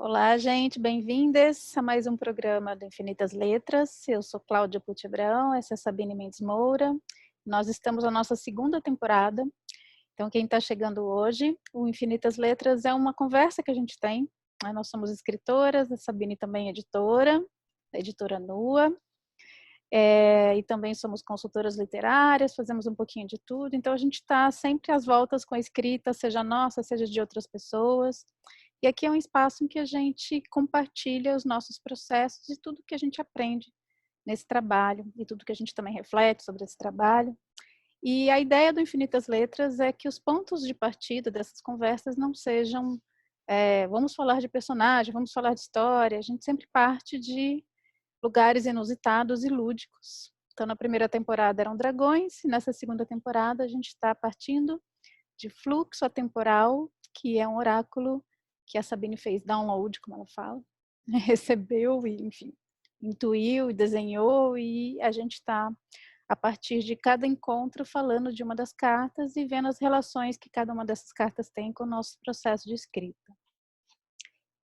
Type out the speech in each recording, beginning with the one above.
Olá, gente, bem-vindas a mais um programa do Infinitas Letras. Eu sou Cláudia Pucci Abraão, essa é Sabine Mendes Moura. Nós estamos na nossa segunda temporada. Então, quem está chegando hoje, o Infinitas Letras é uma conversa que a gente tem, né? Nós somos escritoras, a Sabine também é editora, da editora Nua, e também somos consultoras literárias, fazemos um pouquinho de tudo. Então, a gente está sempre às voltas com a escrita, seja nossa, seja de outras pessoas. E aqui é um espaço em que a gente compartilha os nossos processos e tudo que a gente aprende nesse trabalho, e tudo que a gente também reflete sobre esse trabalho. E a ideia do Infinitas Letras é que os pontos de partida dessas conversas não sejam, vamos falar de personagem, vamos falar de história, a gente sempre parte de lugares inusitados e lúdicos. Então, na primeira temporada eram dragões, e nessa segunda temporada a gente está partindo de fluxo atemporal, que é um oráculo que a Sabine fez download, como ela fala, recebeu e, enfim, intuiu e desenhou, e a gente está, a partir de cada encontro, falando de uma das cartas e vendo as relações que cada uma dessas cartas tem com o nosso processo de escrita.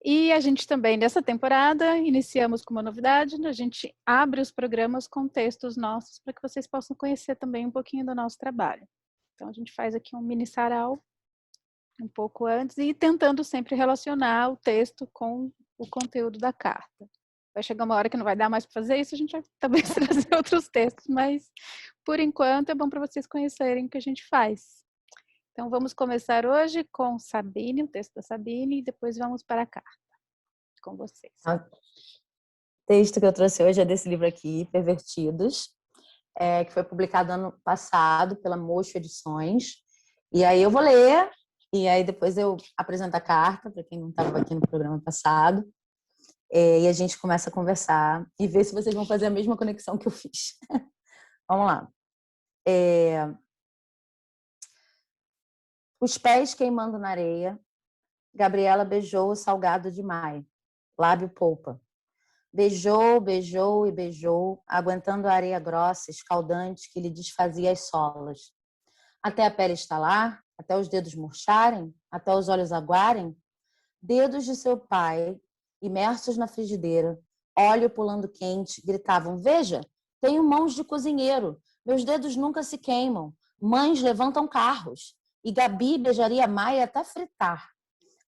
E a gente também, nessa temporada, iniciamos com uma novidade, a gente abre os programas com textos nossos para que vocês possam conhecer também um pouquinho do nosso trabalho. Então, a gente faz aqui um mini sarau um pouco antes e tentando sempre relacionar o texto com o conteúdo da carta. Vai chegar uma hora que não vai dar mais para fazer isso, a gente vai talvez trazer outros textos, mas por enquanto é bom para vocês conhecerem o que a gente faz. Então vamos começar hoje com Sabine, o texto da Sabine, e depois vamos para a carta com vocês. O texto que eu trouxe hoje é desse livro aqui, Pervertidos, que foi publicado ano passado pela Mocho Edições. E aí eu vou ler, e aí depois eu apresento a carta, para quem não estava aqui no programa passado, e a gente começa a conversar e ver se vocês vão fazer a mesma conexão que eu fiz. Vamos lá. Os pés queimando na areia, Gabriela beijou o salgado de maio, lábio polpa. Beijou, beijou e beijou, aguentando a areia grossa, escaldante, que lhe desfazia as solas. Até a pele estalar, até os dedos murcharem, até os olhos aguarem. Dedos de seu pai, imersos na frigideira, óleo pulando quente, gritavam: veja, tenho mãos de cozinheiro, meus dedos nunca se queimam, mães levantam carros. E Gabi beijaria Maia até fritar.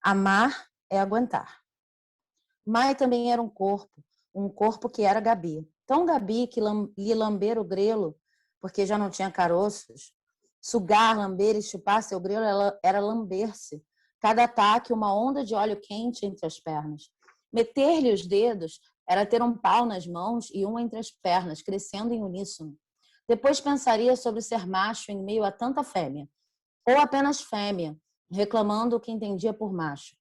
Amar é aguentar. Maia também era um corpo que era Gabi. Tão Gabi que lhe lamber o grelo, porque já não tinha caroços. Sugar, lamber e chupar seu grelo era lamber-se. Cada ataque, uma onda de óleo quente entre as pernas. Meter-lhe os dedos era ter um pau nas mãos e um entre as pernas, crescendo em uníssono. Depois pensaria sobre ser macho em meio a tanta fêmea. Ou apenas fêmea, reclamando o que entendia por macho.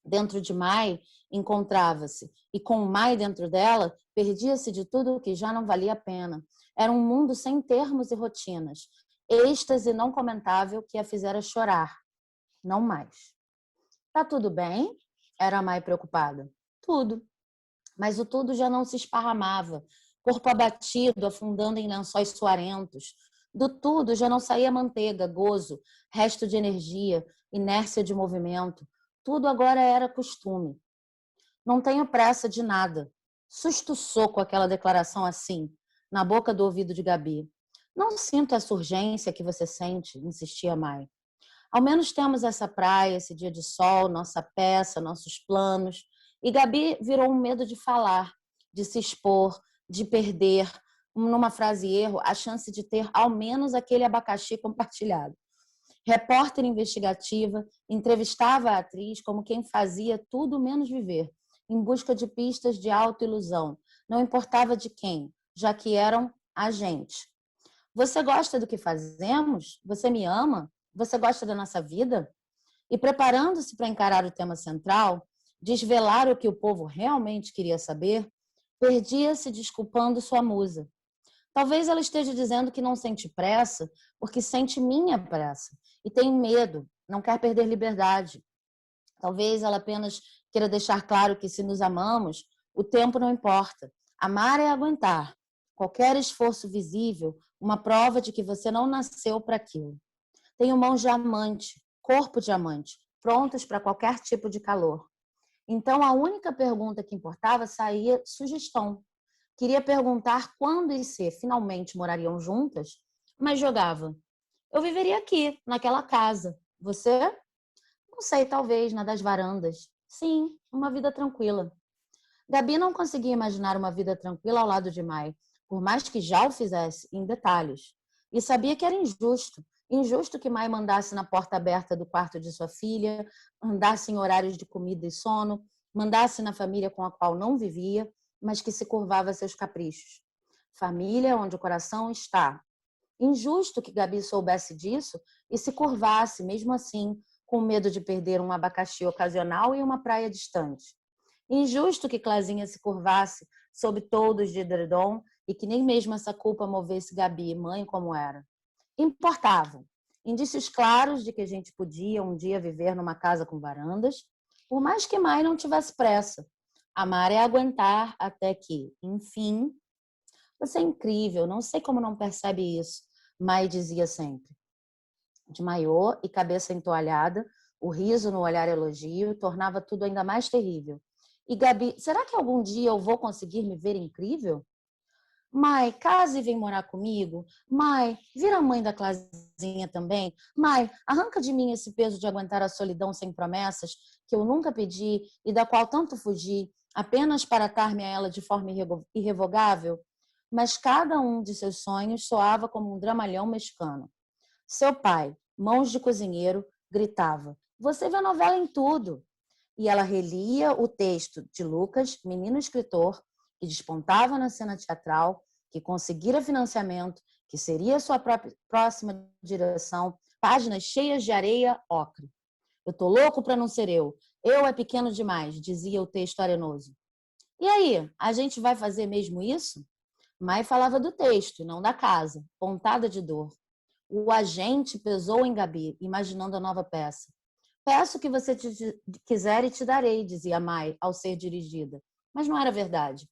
Dentro de Mai encontrava-se, e com Mai dentro dela, perdia-se de tudo o que já não valia a pena. Era um mundo sem termos e rotinas, êxtase não comentável que a fizera chorar. Não mais. Tá tudo bem? Era Mai preocupada. Tudo. Mas o tudo já não se esparramava, corpo abatido, afundando em lençóis suarentos. Do tudo já não saía manteiga, gozo, resto de energia, inércia de movimento. Tudo agora era costume. Não tenho pressa de nada. Susto soco aquela declaração assim, na boca do ouvido de Gabi. Não sinto essa urgência que você sente, insistia Mai. Ao menos temos essa praia, esse dia de sol, nossa peça, nossos planos. E Gabi virou um medo de falar, de se expor, de perder, numa frase erro, a chance de ter ao menos aquele abacaxi compartilhado. Repórter investigativa, entrevistava a atriz como quem fazia tudo menos viver, em busca de pistas de autoilusão. Não importava de quem, já que eram a gente. Você gosta do que fazemos? Você me ama? Você gosta da nossa vida? E preparando-se para encarar o tema central, desvelar o que o povo realmente queria saber, perdia-se desculpando sua musa. Talvez ela esteja dizendo que não sente pressa porque sente minha pressa e tem medo, não quer perder liberdade. Talvez ela apenas queira deixar claro que se nos amamos, o tempo não importa. Amar é aguentar. Qualquer esforço visível, uma prova de que você não nasceu para aquilo. Tenho mãos de amante, corpo de amante, prontas para qualquer tipo de calor. Então, a única pergunta que importava saía sugestão. Queria perguntar quando e se finalmente morariam juntas, mas jogava. Eu viveria aqui, naquela casa. Você? Não sei, talvez, na das varandas. Sim, uma vida tranquila. Gabi não conseguia imaginar uma vida tranquila ao lado de Mai, por mais que já o fizesse em detalhes. E sabia que era injusto. Injusto que Mai mandasse na porta aberta do quarto de sua filha, andasse em horários de comida e sono, mandasse na família com a qual não vivia, mas que se curvava a seus caprichos. Família onde o coração está. Injusto que Gabi soubesse disso e se curvasse, mesmo assim, com medo de perder um abacaxi ocasional e uma praia distante. Injusto que Clazinha se curvasse sob toldos de edredom e que nem mesmo essa culpa movesse Gabi, mãe como era. Importavam. Indícios claros de que a gente podia um dia viver numa casa com varandas, por mais que Mai não tivesse pressa. Amar é aguentar até que, enfim... Você é incrível, não sei como não percebe isso, Mai dizia sempre. De maiô e cabeça entoalhada, o riso no olhar elogio tornava tudo ainda mais terrível. E Gabi, será que algum dia eu vou conseguir me ver incrível? Mai, casa e vem morar comigo. Mai, vira mãe da Clazinha também. Mai, arranca de mim esse peso de aguentar a solidão sem promessas que eu nunca pedi e da qual tanto fugi, apenas para atar-me a ela de forma irrevogável. Mas cada um de seus sonhos soava como um dramalhão mexicano. Seu pai, mãos de cozinheiro, gritava: "Você vê novela em tudo!" E ela relia o texto de Lucas, menino escritor, que despontava na cena teatral, que conseguira financiamento, que seria sua próxima direção, páginas cheias de areia ocre. "Eu tô louco para não ser eu. Eu é pequeno demais", dizia o texto arenoso. "E aí, a gente vai fazer mesmo isso?" Mai falava do texto, não da casa, pontada de dor. O agente pesou em Gabi, imaginando a nova peça. "Peço o que você quiser e te darei", dizia Mai, ao ser dirigida. Mas não era verdade.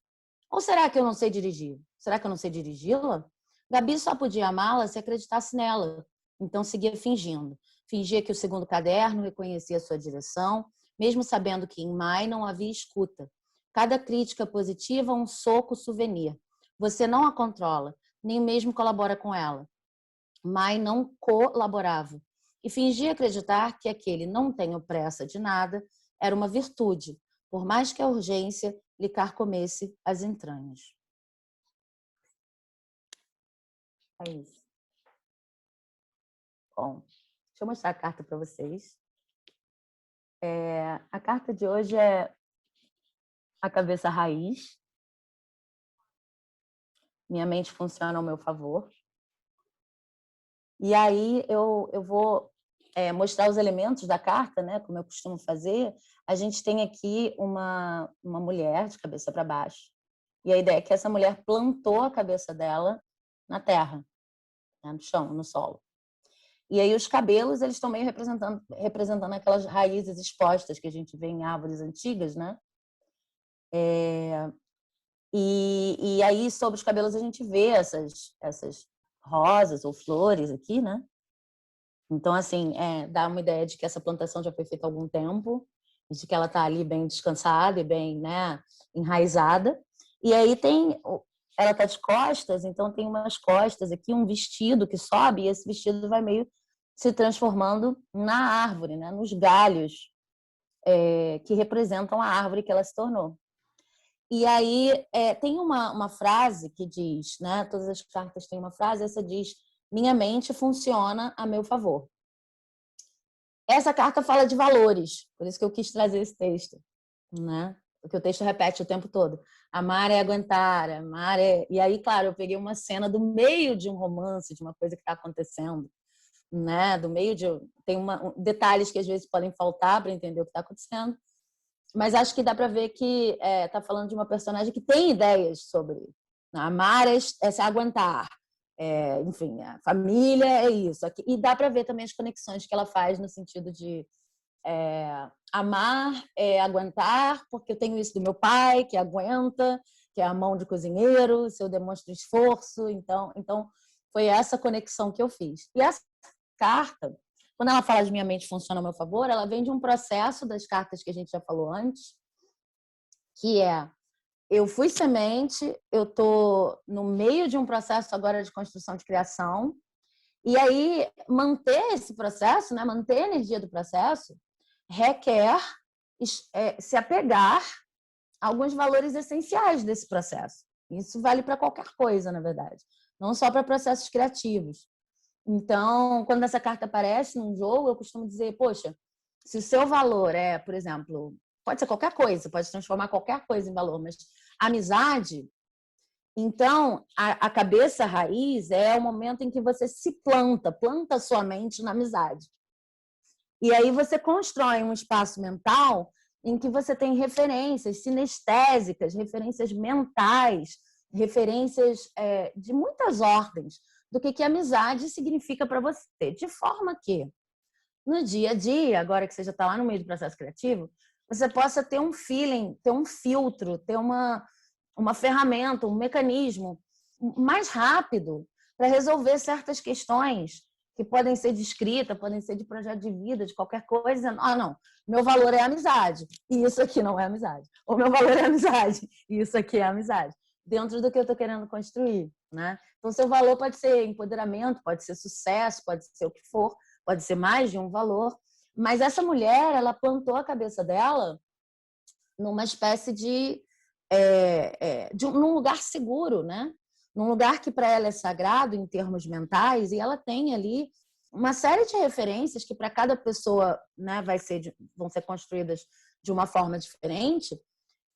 Ou será que eu não sei dirigir? Será que eu não sei dirigi-la? Gabi só podia amá-la se acreditasse nela. Então seguia fingindo. Fingia que o segundo caderno reconhecia sua direção, mesmo sabendo que em Mai não havia escuta. Cada crítica positiva um soco souvenir. Você não a controla, nem mesmo colabora com ela. Mai não colaborava e fingia acreditar que aquele "não tenho pressa de nada" era uma virtude, por mais que a urgência lhe carcomesse as entranhas. É isso. Bom, deixa eu mostrar a carta para vocês. A carta de hoje é a cabeça raiz. Minha mente funciona ao meu favor. E aí eu vou mostrar os elementos da carta, né, como eu costumo fazer. A gente tem aqui uma mulher de cabeça para baixo. E a ideia é que essa mulher plantou a cabeça dela na terra, né, no chão, no solo. E aí os cabelos, eles estão meio representando aquelas raízes expostas que a gente vê em árvores antigas, né? E aí, sobre os cabelos, a gente vê essas rosas ou flores aqui, né? Então, assim, dá uma ideia de que essa plantação já foi feita há algum tempo, e de que ela está ali bem descansada e bem, né, enraizada. E aí ela está de costas, então tem umas costas aqui, um vestido que sobe, e esse vestido vai meio se transformando na árvore, né, nos galhos que representam a árvore que ela se tornou. E aí tem uma frase que diz, né, todas as cartas têm uma frase, essa diz: "Minha mente funciona a meu favor". Essa carta fala de valores, por isso que eu quis trazer esse texto, né? Porque o texto repete o tempo todo. Amar é aguentar, amar é... E aí, claro, eu peguei uma cena do meio de um romance, de uma coisa que está acontecendo, né? Do meio de... Tem detalhes que às vezes podem faltar para entender o que está acontecendo, mas acho que dá para ver que está falando de uma personagem que tem ideias sobre... Amar é se aguentar. Enfim, a família é isso. E dá para ver também as conexões que ela faz no sentido de amar é aguentar, porque eu tenho isso do meu pai, que aguenta, que é a mão de cozinheiro, se eu demonstro esforço. Então foi essa conexão que eu fiz. E essa carta, quando ela fala de minha mente funciona a meu favor, ela vem de um processo das cartas que a gente já falou antes, que é: eu fui semente, eu estou no meio de um processo agora de construção de criação, e aí manter esse processo, né, manter a energia do processo, requer se apegar a alguns valores essenciais desse processo. Isso vale para qualquer coisa, na verdade, não só para processos criativos. Então, quando essa carta aparece num jogo, eu costumo dizer, poxa, se o seu valor é, por exemplo, pode ser qualquer coisa, pode transformar qualquer coisa em valor, mas amizade, então a cabeça raiz é o momento em que você se planta a sua mente na amizade. E aí você constrói um espaço mental em que você tem referências sinestésicas, referências mentais, referências de muitas ordens do que amizade significa para você. De forma que, no dia a dia, agora que você já está lá no meio do processo criativo, você possa ter um feeling, ter um filtro, ter uma ferramenta, um mecanismo mais rápido para resolver certas questões que podem ser de escrita, podem ser de projeto de vida, de qualquer coisa, dizendo, não, meu valor é amizade, e isso aqui não é amizade. Ou meu valor é amizade, e isso aqui é amizade. Dentro do que eu estou querendo construir, né? Então, seu valor pode ser empoderamento, pode ser sucesso, pode ser o que for, pode ser mais de um valor, mas essa mulher, ela plantou a cabeça dela numa espécie num lugar seguro, né? Num lugar que para ela é sagrado em termos mentais, e ela tem ali uma série de referências que para cada pessoa, né, vão ser construídas de uma forma diferente.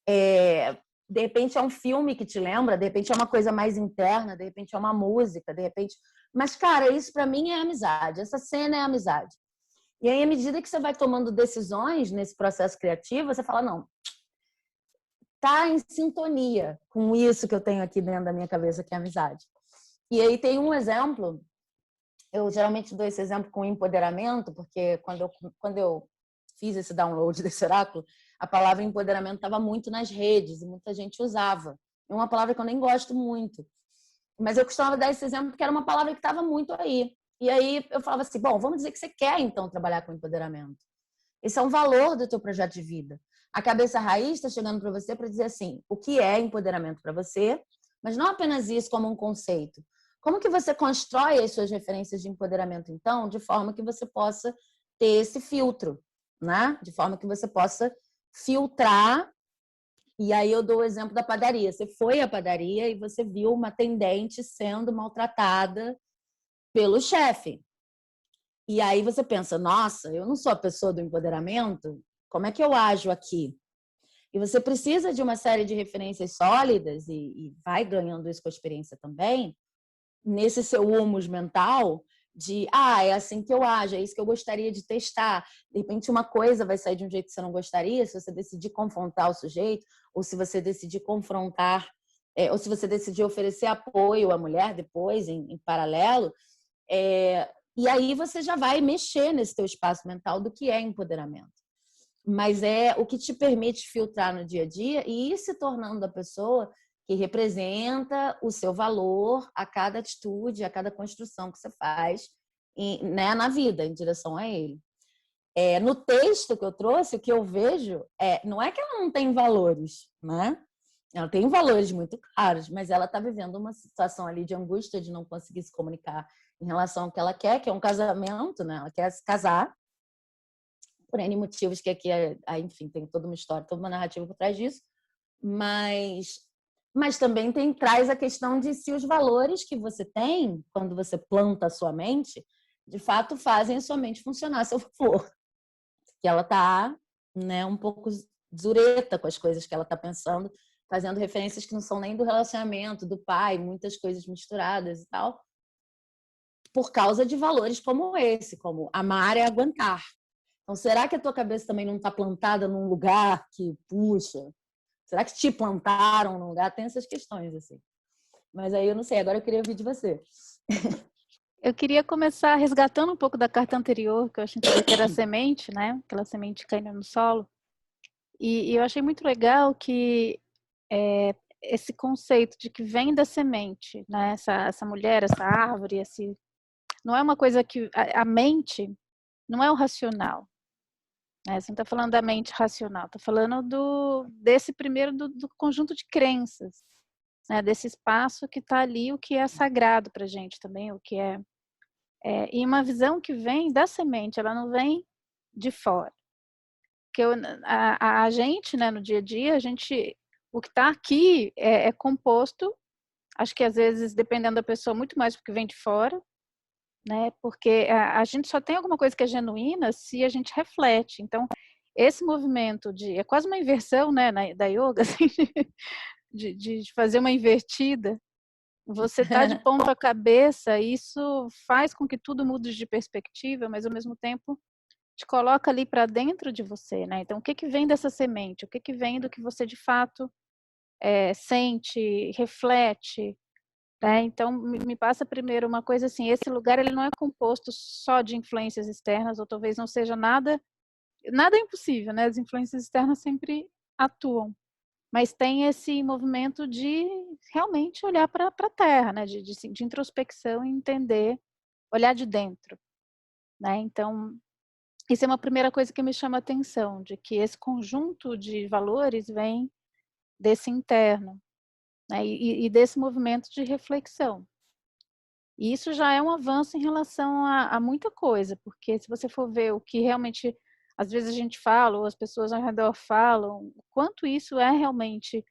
De repente é um filme que te lembra, de repente é uma coisa mais interna, de repente é uma música, de repente... Mas, cara, isso para mim é amizade. Essa cena é amizade. E aí, à medida que você vai tomando decisões nesse processo criativo, você fala, não, tá em sintonia com isso que eu tenho aqui dentro da minha cabeça, que é amizade. E aí tem um exemplo, eu geralmente dou esse exemplo com empoderamento, porque quando eu fiz esse download desse oráculo, a palavra empoderamento estava muito nas redes e muita gente usava. É uma palavra que eu nem gosto muito. Mas eu costumava dar esse exemplo porque era uma palavra que estava muito aí. E aí eu falava assim, bom, vamos dizer que você quer então trabalhar com empoderamento. Esse é um valor do teu projeto de vida. A cabeça raiz está chegando para você para dizer assim, o que é empoderamento para você, mas não apenas isso como um conceito. Como que você constrói as suas referências de empoderamento, então, de forma que você possa ter esse filtro, né? De forma que você possa filtrar. E aí eu dou o exemplo da padaria. Você foi à padaria e você viu uma atendente sendo maltratada pelo chefe. E aí você pensa, nossa, eu não sou a pessoa do empoderamento, como é que eu ajo aqui? E você precisa de uma série de referências sólidas, e vai ganhando isso com a experiência também, nesse seu humus mental, de, é assim que eu ajo, é isso que eu gostaria de testar. De repente uma coisa vai sair de um jeito que você não gostaria, se você decidir confrontar o sujeito, ou se você decidir confrontar, ou se você decidir oferecer apoio à mulher depois, em paralelo, e aí você já vai mexer nesse teu espaço mental do que é empoderamento. Mas é o que te permite filtrar no dia a dia e ir se tornando a pessoa que representa o seu valor a cada atitude, a cada construção que você faz, né, na vida, em direção a ele. No texto que eu trouxe, o que eu vejo não é que ela não tem valores, né? Ela tem valores muito claros, mas ela está vivendo uma situação ali de angústia de não conseguir se comunicar em relação ao que ela quer, que é um casamento, né? Ela quer se casar, por N motivos, que aqui, enfim, tem toda uma história, toda uma narrativa por trás disso, mas também traz a questão de se os valores que você tem, quando você planta a sua mente, de fato fazem a sua mente funcionar a seu favor. Que ela está, né, um pouco zureta com as coisas que ela está pensando, fazendo referências que não são nem do relacionamento, do pai, muitas coisas misturadas e tal, por causa de valores como esse, como amar é aguentar. Então, será que a tua cabeça também não está plantada num lugar que puxa? Será que te plantaram num lugar? Tem essas questões, assim. Mas aí eu não sei, agora eu queria ouvir de você. Eu queria começar resgatando um pouco da carta anterior, que eu achei que era a semente, né? Aquela semente caindo no solo. E eu achei muito legal que esse conceito de que vem da semente, né? Essa mulher, essa árvore, não é uma coisa que a mente não é o racional. né? Você não está falando da mente racional, está falando desse primeiro, do conjunto de crenças, né? Desse espaço que está ali, o que é sagrado para a gente também, o que e uma visão que vem da semente, ela não vem de fora. Porque a gente, né, no dia a dia, o que está aqui é composto, acho que às vezes, dependendo da pessoa, muito mais do que vem de fora, né? Porque a gente só tem alguma coisa que é genuína se a gente reflete. Então, esse movimento é quase uma inversão, né, da yoga, assim, de fazer uma invertida. Você tá de ponta cabeça, isso faz com que tudo mude de perspectiva, mas ao mesmo tempo te coloca ali para dentro de você, né? Então, o que vem dessa semente? O que vem do que você de fato sente, reflete, né? Então, me passa primeiro uma coisa assim, esse lugar ele não é composto só de influências externas, ou talvez não seja nada é impossível, né? As influências externas sempre atuam, mas tem esse movimento de realmente olhar para a terra, né? De introspecção e entender, olhar de dentro, né? Então, isso é uma primeira coisa que me chama a atenção, de que esse conjunto de valores vem desse interno, né? E desse movimento de reflexão. E isso já é um avanço em relação a muita coisa, porque se você for ver o que realmente, às vezes a gente fala, ou as pessoas ao redor falam, o quanto isso é realmente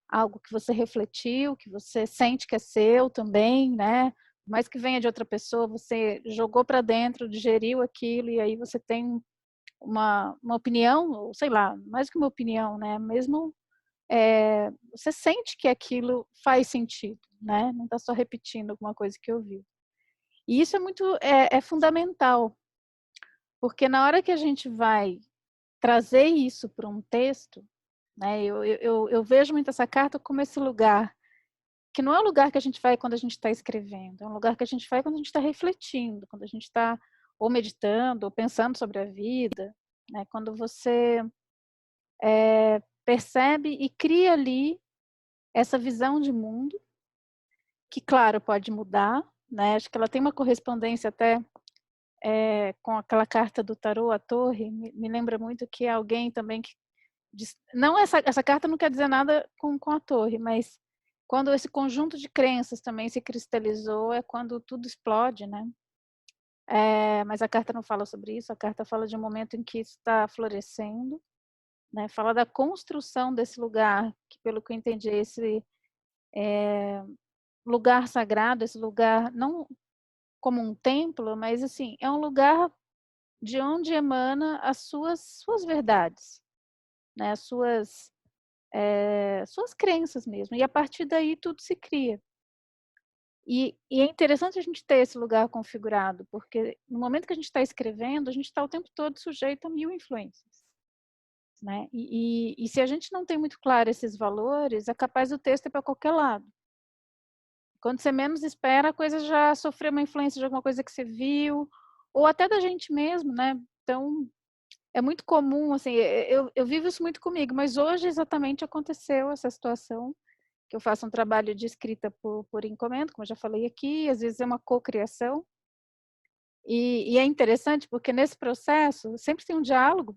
algo que você refletiu, que você sente que é seu também, né? Por mais que venha de outra pessoa, você jogou para dentro, digeriu aquilo, e aí você tem uma opinião, ou sei lá, mais que uma opinião, né? Mesmo você sente que aquilo faz sentido, né? Não está só repetindo alguma coisa que ouviu. E isso é fundamental, porque na hora que a gente vai trazer isso para um texto, né? Eu vejo muito essa carta como esse lugar que não é o lugar que a gente vai quando a gente está escrevendo, é um lugar que a gente vai quando a gente está refletindo, quando a gente está ou meditando, ou pensando sobre a vida, né? Quando você percebe e cria ali essa visão de mundo, que claro, pode mudar, né? Acho que ela tem uma correspondência até com aquela carta do tarô, a torre, me lembra muito que alguém também que diz, não essa carta não quer dizer nada com a torre, mas quando esse conjunto de crenças também se cristalizou, é quando tudo explode, né? Mas a carta não fala sobre isso, a carta fala de um momento em que isso está florescendo, né? Fala da construção desse lugar, que pelo que eu entendi, esse lugar sagrado, esse lugar não como um templo, mas assim, é um lugar de onde emana as suas verdades, né? As suas crenças mesmo. E a partir daí tudo se cria. E é interessante a gente ter esse lugar configurado, porque no momento que a gente está escrevendo, a gente está o tempo todo sujeito a 1000 influências, né? E se a gente não tem muito claro esses valores, é capaz do texto ir para qualquer lado. Quando você menos espera, a coisa já sofreu uma influência de alguma coisa que você viu, ou até da gente mesmo, né? Então, é muito comum, assim, eu vivo isso muito comigo, mas hoje exatamente aconteceu essa situação, que eu faço um trabalho de escrita por encomenda, como eu já falei aqui, às vezes é uma cocriação, e é interessante porque nesse processo sempre tem um diálogo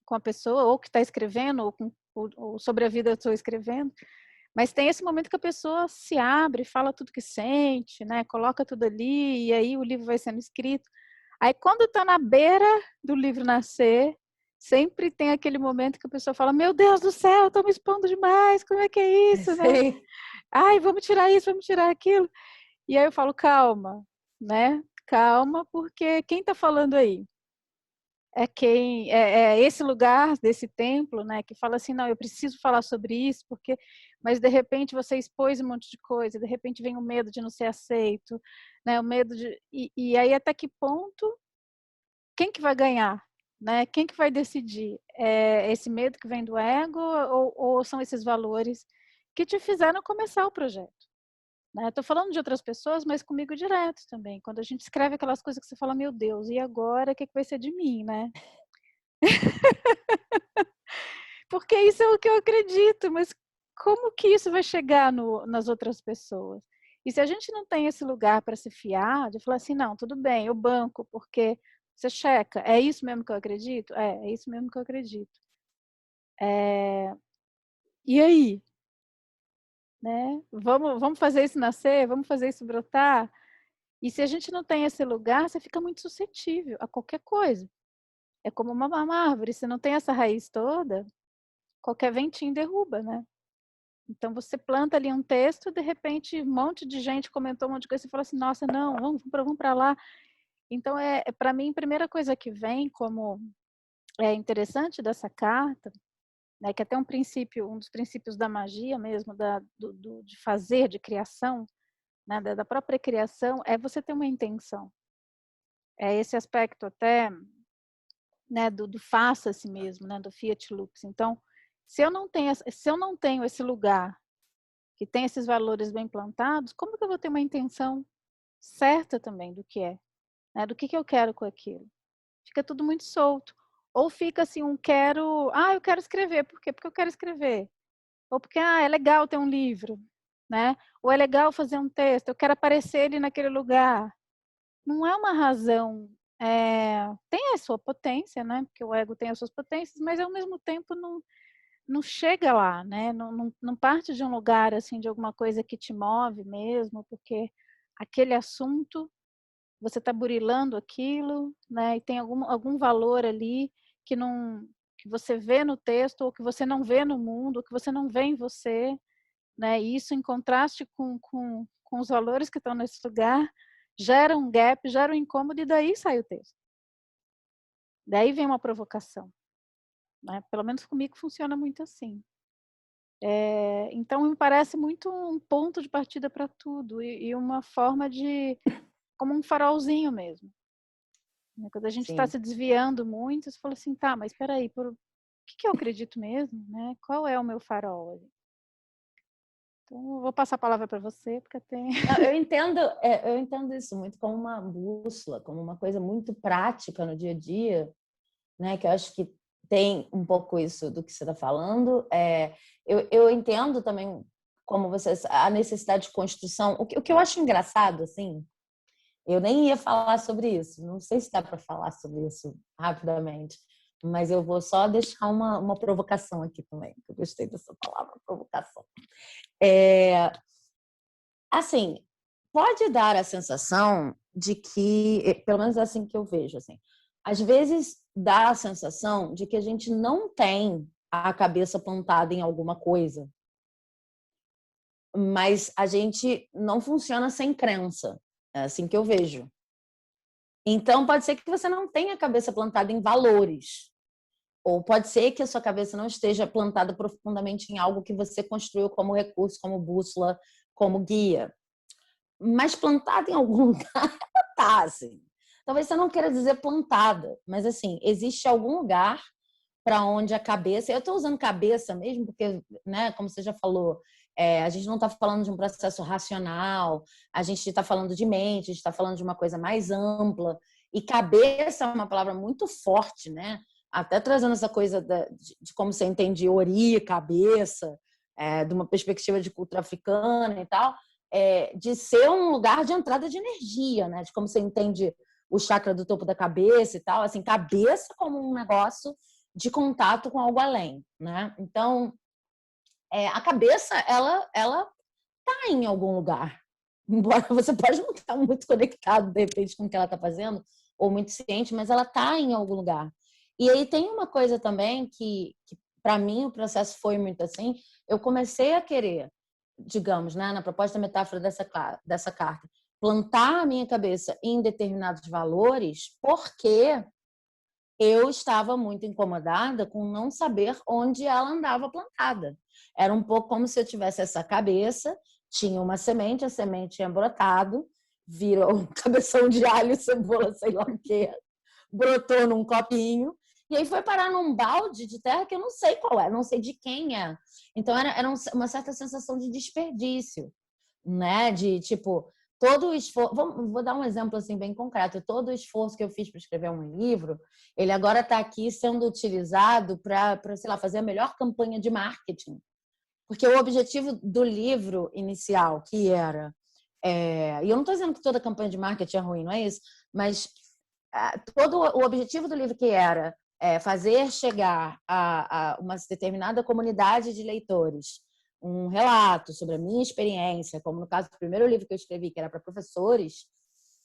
com a pessoa, ou que está escrevendo, ou sobre a vida eu estou escrevendo, mas tem esse momento que a pessoa se abre, fala tudo que sente, né? Coloca tudo ali, e aí o livro vai sendo escrito. Aí quando está na beira do livro nascer, sempre tem aquele momento que a pessoa fala, meu Deus do céu, estou me expondo demais, como é que é isso, né? Sei. Ai, vamos tirar isso, vamos tirar aquilo. E aí eu falo, calma, né? Calma, porque quem está falando aí? É esse lugar desse templo, né, que fala assim, não, eu preciso falar sobre isso, porque, mas de repente você expôs um monte de coisa, de repente vem o medo de não ser aceito, né, o medo e aí até que ponto, quem que vai ganhar, né, quem que vai decidir? É esse medo que vem do ego ou são esses valores que te fizeram começar o projeto? Né? Estou falando de outras pessoas, mas comigo direto também. Quando a gente escreve aquelas coisas que você fala, meu Deus, e agora o que vai ser de mim, né? Porque isso é o que eu acredito, mas como que isso vai chegar nas outras pessoas? E se a gente não tem esse lugar para se fiar, de falar assim, não, tudo bem, eu banco, porque Você checa, é isso mesmo que eu acredito? É isso mesmo que eu acredito. E aí? Né? Vamos fazer isso nascer? Vamos fazer isso brotar? E se a gente não tem esse lugar, você fica muito suscetível a qualquer coisa. É como uma árvore, se não tem essa raiz toda, qualquer ventinho derruba, né? Então você planta ali um texto, de repente um monte de gente comentou um monte de coisa, você fala assim, nossa, não, vamos para lá. Então, para mim, a primeira coisa que vem como é interessante dessa carta, né, que até um dos princípios da magia mesmo, de fazer, de criação, né, da própria criação, é você ter uma intenção. É esse aspecto até, né, do faça-se mesmo, né, do Fiat Lux. Então, se eu não tenho esse lugar que tem esses valores bem plantados, como que eu vou ter uma intenção certa também do que é, né, do que eu quero com aquilo? Fica tudo muito solto. Ou fica assim, eu quero escrever. Por quê? Porque eu quero escrever. Ou porque, é legal ter um livro, né? Ou é legal fazer um texto, eu quero aparecer ali naquele lugar. Não é uma razão, tem a sua potência, né? Porque o ego tem as suas potências, mas ao mesmo tempo não chega lá, né? Não parte de um lugar, assim, de alguma coisa que te move mesmo, porque aquele assunto você está burilando aquilo, né? E tem algum valor ali que não que você vê no texto ou que você não vê no mundo, ou que você não vê em você, né? E isso em contraste com os valores que estão nesse lugar gera um gap, gera um incômodo e daí sai o texto. Daí vem uma provocação, né? Pelo menos comigo funciona muito assim. Então me parece muito um ponto de partida para tudo e uma forma de como um farolzinho mesmo. Quando a gente está Sim. se desviando muito, você fala assim, tá, mas espera aí, o que eu acredito mesmo, né? Qual é o meu farol? Então, eu vou passar a palavra para você, porque tem... Eu entendo isso muito como uma bússola, como uma coisa muito prática no dia a dia, né? Que eu acho que tem um pouco isso do que você está falando. Eu entendo também como a necessidade de construção. O que eu acho engraçado, assim, eu nem ia falar sobre isso. Não sei se dá para falar sobre isso rapidamente, mas eu vou só deixar uma provocação aqui também. Eu gostei dessa palavra, provocação. Assim, pode dar a sensação de que, pelo menos é assim que eu vejo, assim, às vezes dá a sensação de que a gente não tem a cabeça plantada em alguma coisa, mas a gente não funciona sem crença. É assim que eu vejo. Então, pode ser que você não tenha a cabeça plantada em valores, ou pode ser que a sua cabeça não esteja plantada profundamente em algo que você construiu como recurso, como bússola, como guia. Mas plantada em algum lugar, ela tá, assim. Talvez você não queira dizer plantada, mas assim, existe algum lugar para onde a cabeça. Eu estou usando cabeça mesmo, porque, né, como você já falou, a gente não está falando de um processo racional, a gente está falando de mente, a gente está falando de uma coisa mais ampla. E cabeça é uma palavra muito forte, né? Até trazendo essa coisa de como você entende ori, cabeça, de uma perspectiva de cultura africana e tal, de ser um lugar de entrada de energia, né? De como você entende o chakra do topo da cabeça e tal, assim, cabeça como um negócio de contato com algo além, né? Então, a cabeça, ela tá em algum lugar. Embora você pode não estar muito conectado, de repente, com o que ela está fazendo, ou muito ciente, mas ela tá em algum lugar. E aí tem uma coisa também que para mim, o processo foi muito assim, eu comecei a querer, digamos, né, na proposta metáfora dessa carta, plantar a minha cabeça em determinados valores, porque eu estava muito incomodada com não saber onde ela andava plantada. Era um pouco como se eu tivesse essa cabeça, tinha uma semente, a semente tinha brotado, virou um cabeção de alho, cebola, sei lá o quê, brotou num copinho, e aí foi parar num balde de terra que eu não sei qual é, não sei de quem é. Então era uma certa sensação de desperdício, né? De tipo, todo o esforço. Vou dar um exemplo assim bem concreto. Todo o esforço que eu fiz para escrever um livro, ele agora está aqui sendo utilizado para, sei lá, fazer a melhor campanha de marketing. Porque o objetivo do livro inicial, que era. E eu não estou dizendo que toda campanha de marketing é ruim, não é isso, mas todo o objetivo do livro que era fazer chegar a uma determinada comunidade de leitores um relato sobre a minha experiência, como no caso do primeiro livro que eu escrevi, que era para professores,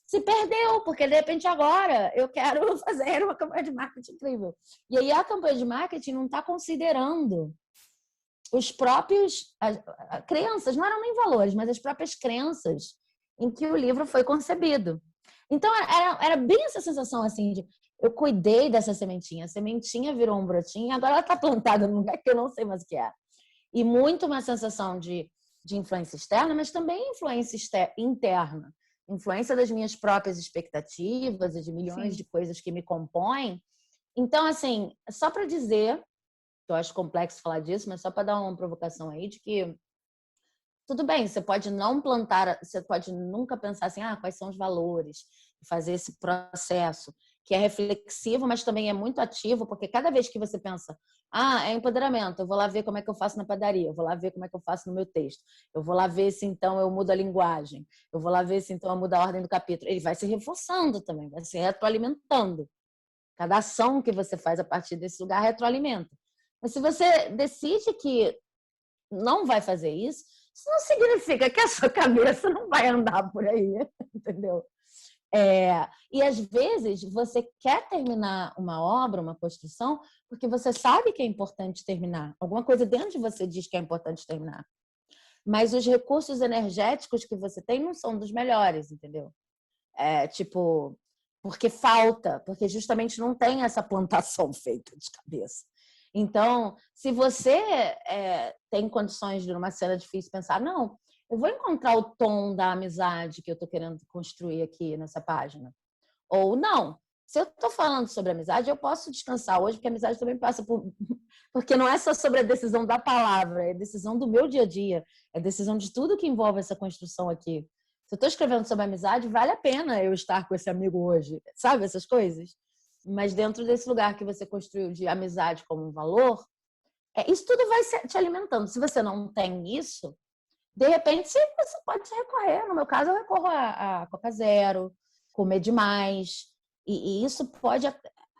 se perdeu, porque de repente agora eu quero fazer uma campanha de marketing incrível. E aí a campanha de marketing não está considerando os próprios crenças, não eram nem valores, mas as próprias crenças em que o livro foi concebido. Então era bem essa sensação assim de eu cuidei dessa sementinha, a sementinha virou um brotinho, agora ela está plantada num lugar que eu não sei mais o que é. E muito uma sensação de influência externa, mas também influência interna. Influência das minhas próprias expectativas e de milhões Sim. de coisas que me compõem. Então, assim, só para dizer, que eu acho complexo falar disso, mas só para dar uma provocação aí de que tudo bem, você pode não plantar, você pode nunca pensar assim, quais são os valores, fazer esse processo que é reflexivo, mas também é muito ativo, porque cada vez que você pensa, é empoderamento, eu vou lá ver como é que eu faço na padaria, eu vou lá ver como é que eu faço no meu texto, eu vou lá ver se então eu mudo a linguagem, eu vou lá ver se então eu mudo a ordem do capítulo. Ele vai se reforçando também, vai se retroalimentando. Cada ação que você faz a partir desse lugar retroalimenta. Mas se você decide que não vai fazer isso não significa que a sua cabeça não vai andar por aí, entendeu? E às vezes você quer terminar uma obra, uma construção, porque você sabe que é importante terminar. Alguma coisa dentro de você diz que é importante terminar. Mas os recursos energéticos que você tem não são dos melhores, entendeu? Porque falta, porque justamente não tem essa plantação feita de cabeça. Então, se você tem condições de, numa cena difícil, pensar, não, eu vou encontrar o tom da amizade que eu estou querendo construir aqui nessa página. Ou não, se eu estou falando sobre amizade, eu posso descansar hoje, porque a amizade também passa por... Porque não é só sobre a decisão da palavra, é a decisão do meu dia a dia, é a decisão de tudo que envolve essa construção aqui. Se eu estou escrevendo sobre amizade, vale a pena eu estar com esse amigo hoje, sabe essas coisas? Mas dentro desse lugar que você construiu de amizade como um valor, isso tudo vai te alimentando. Se você não tem isso, de repente você pode recorrer. No meu caso, eu recorro a Coca Zero, comer demais. E isso pode...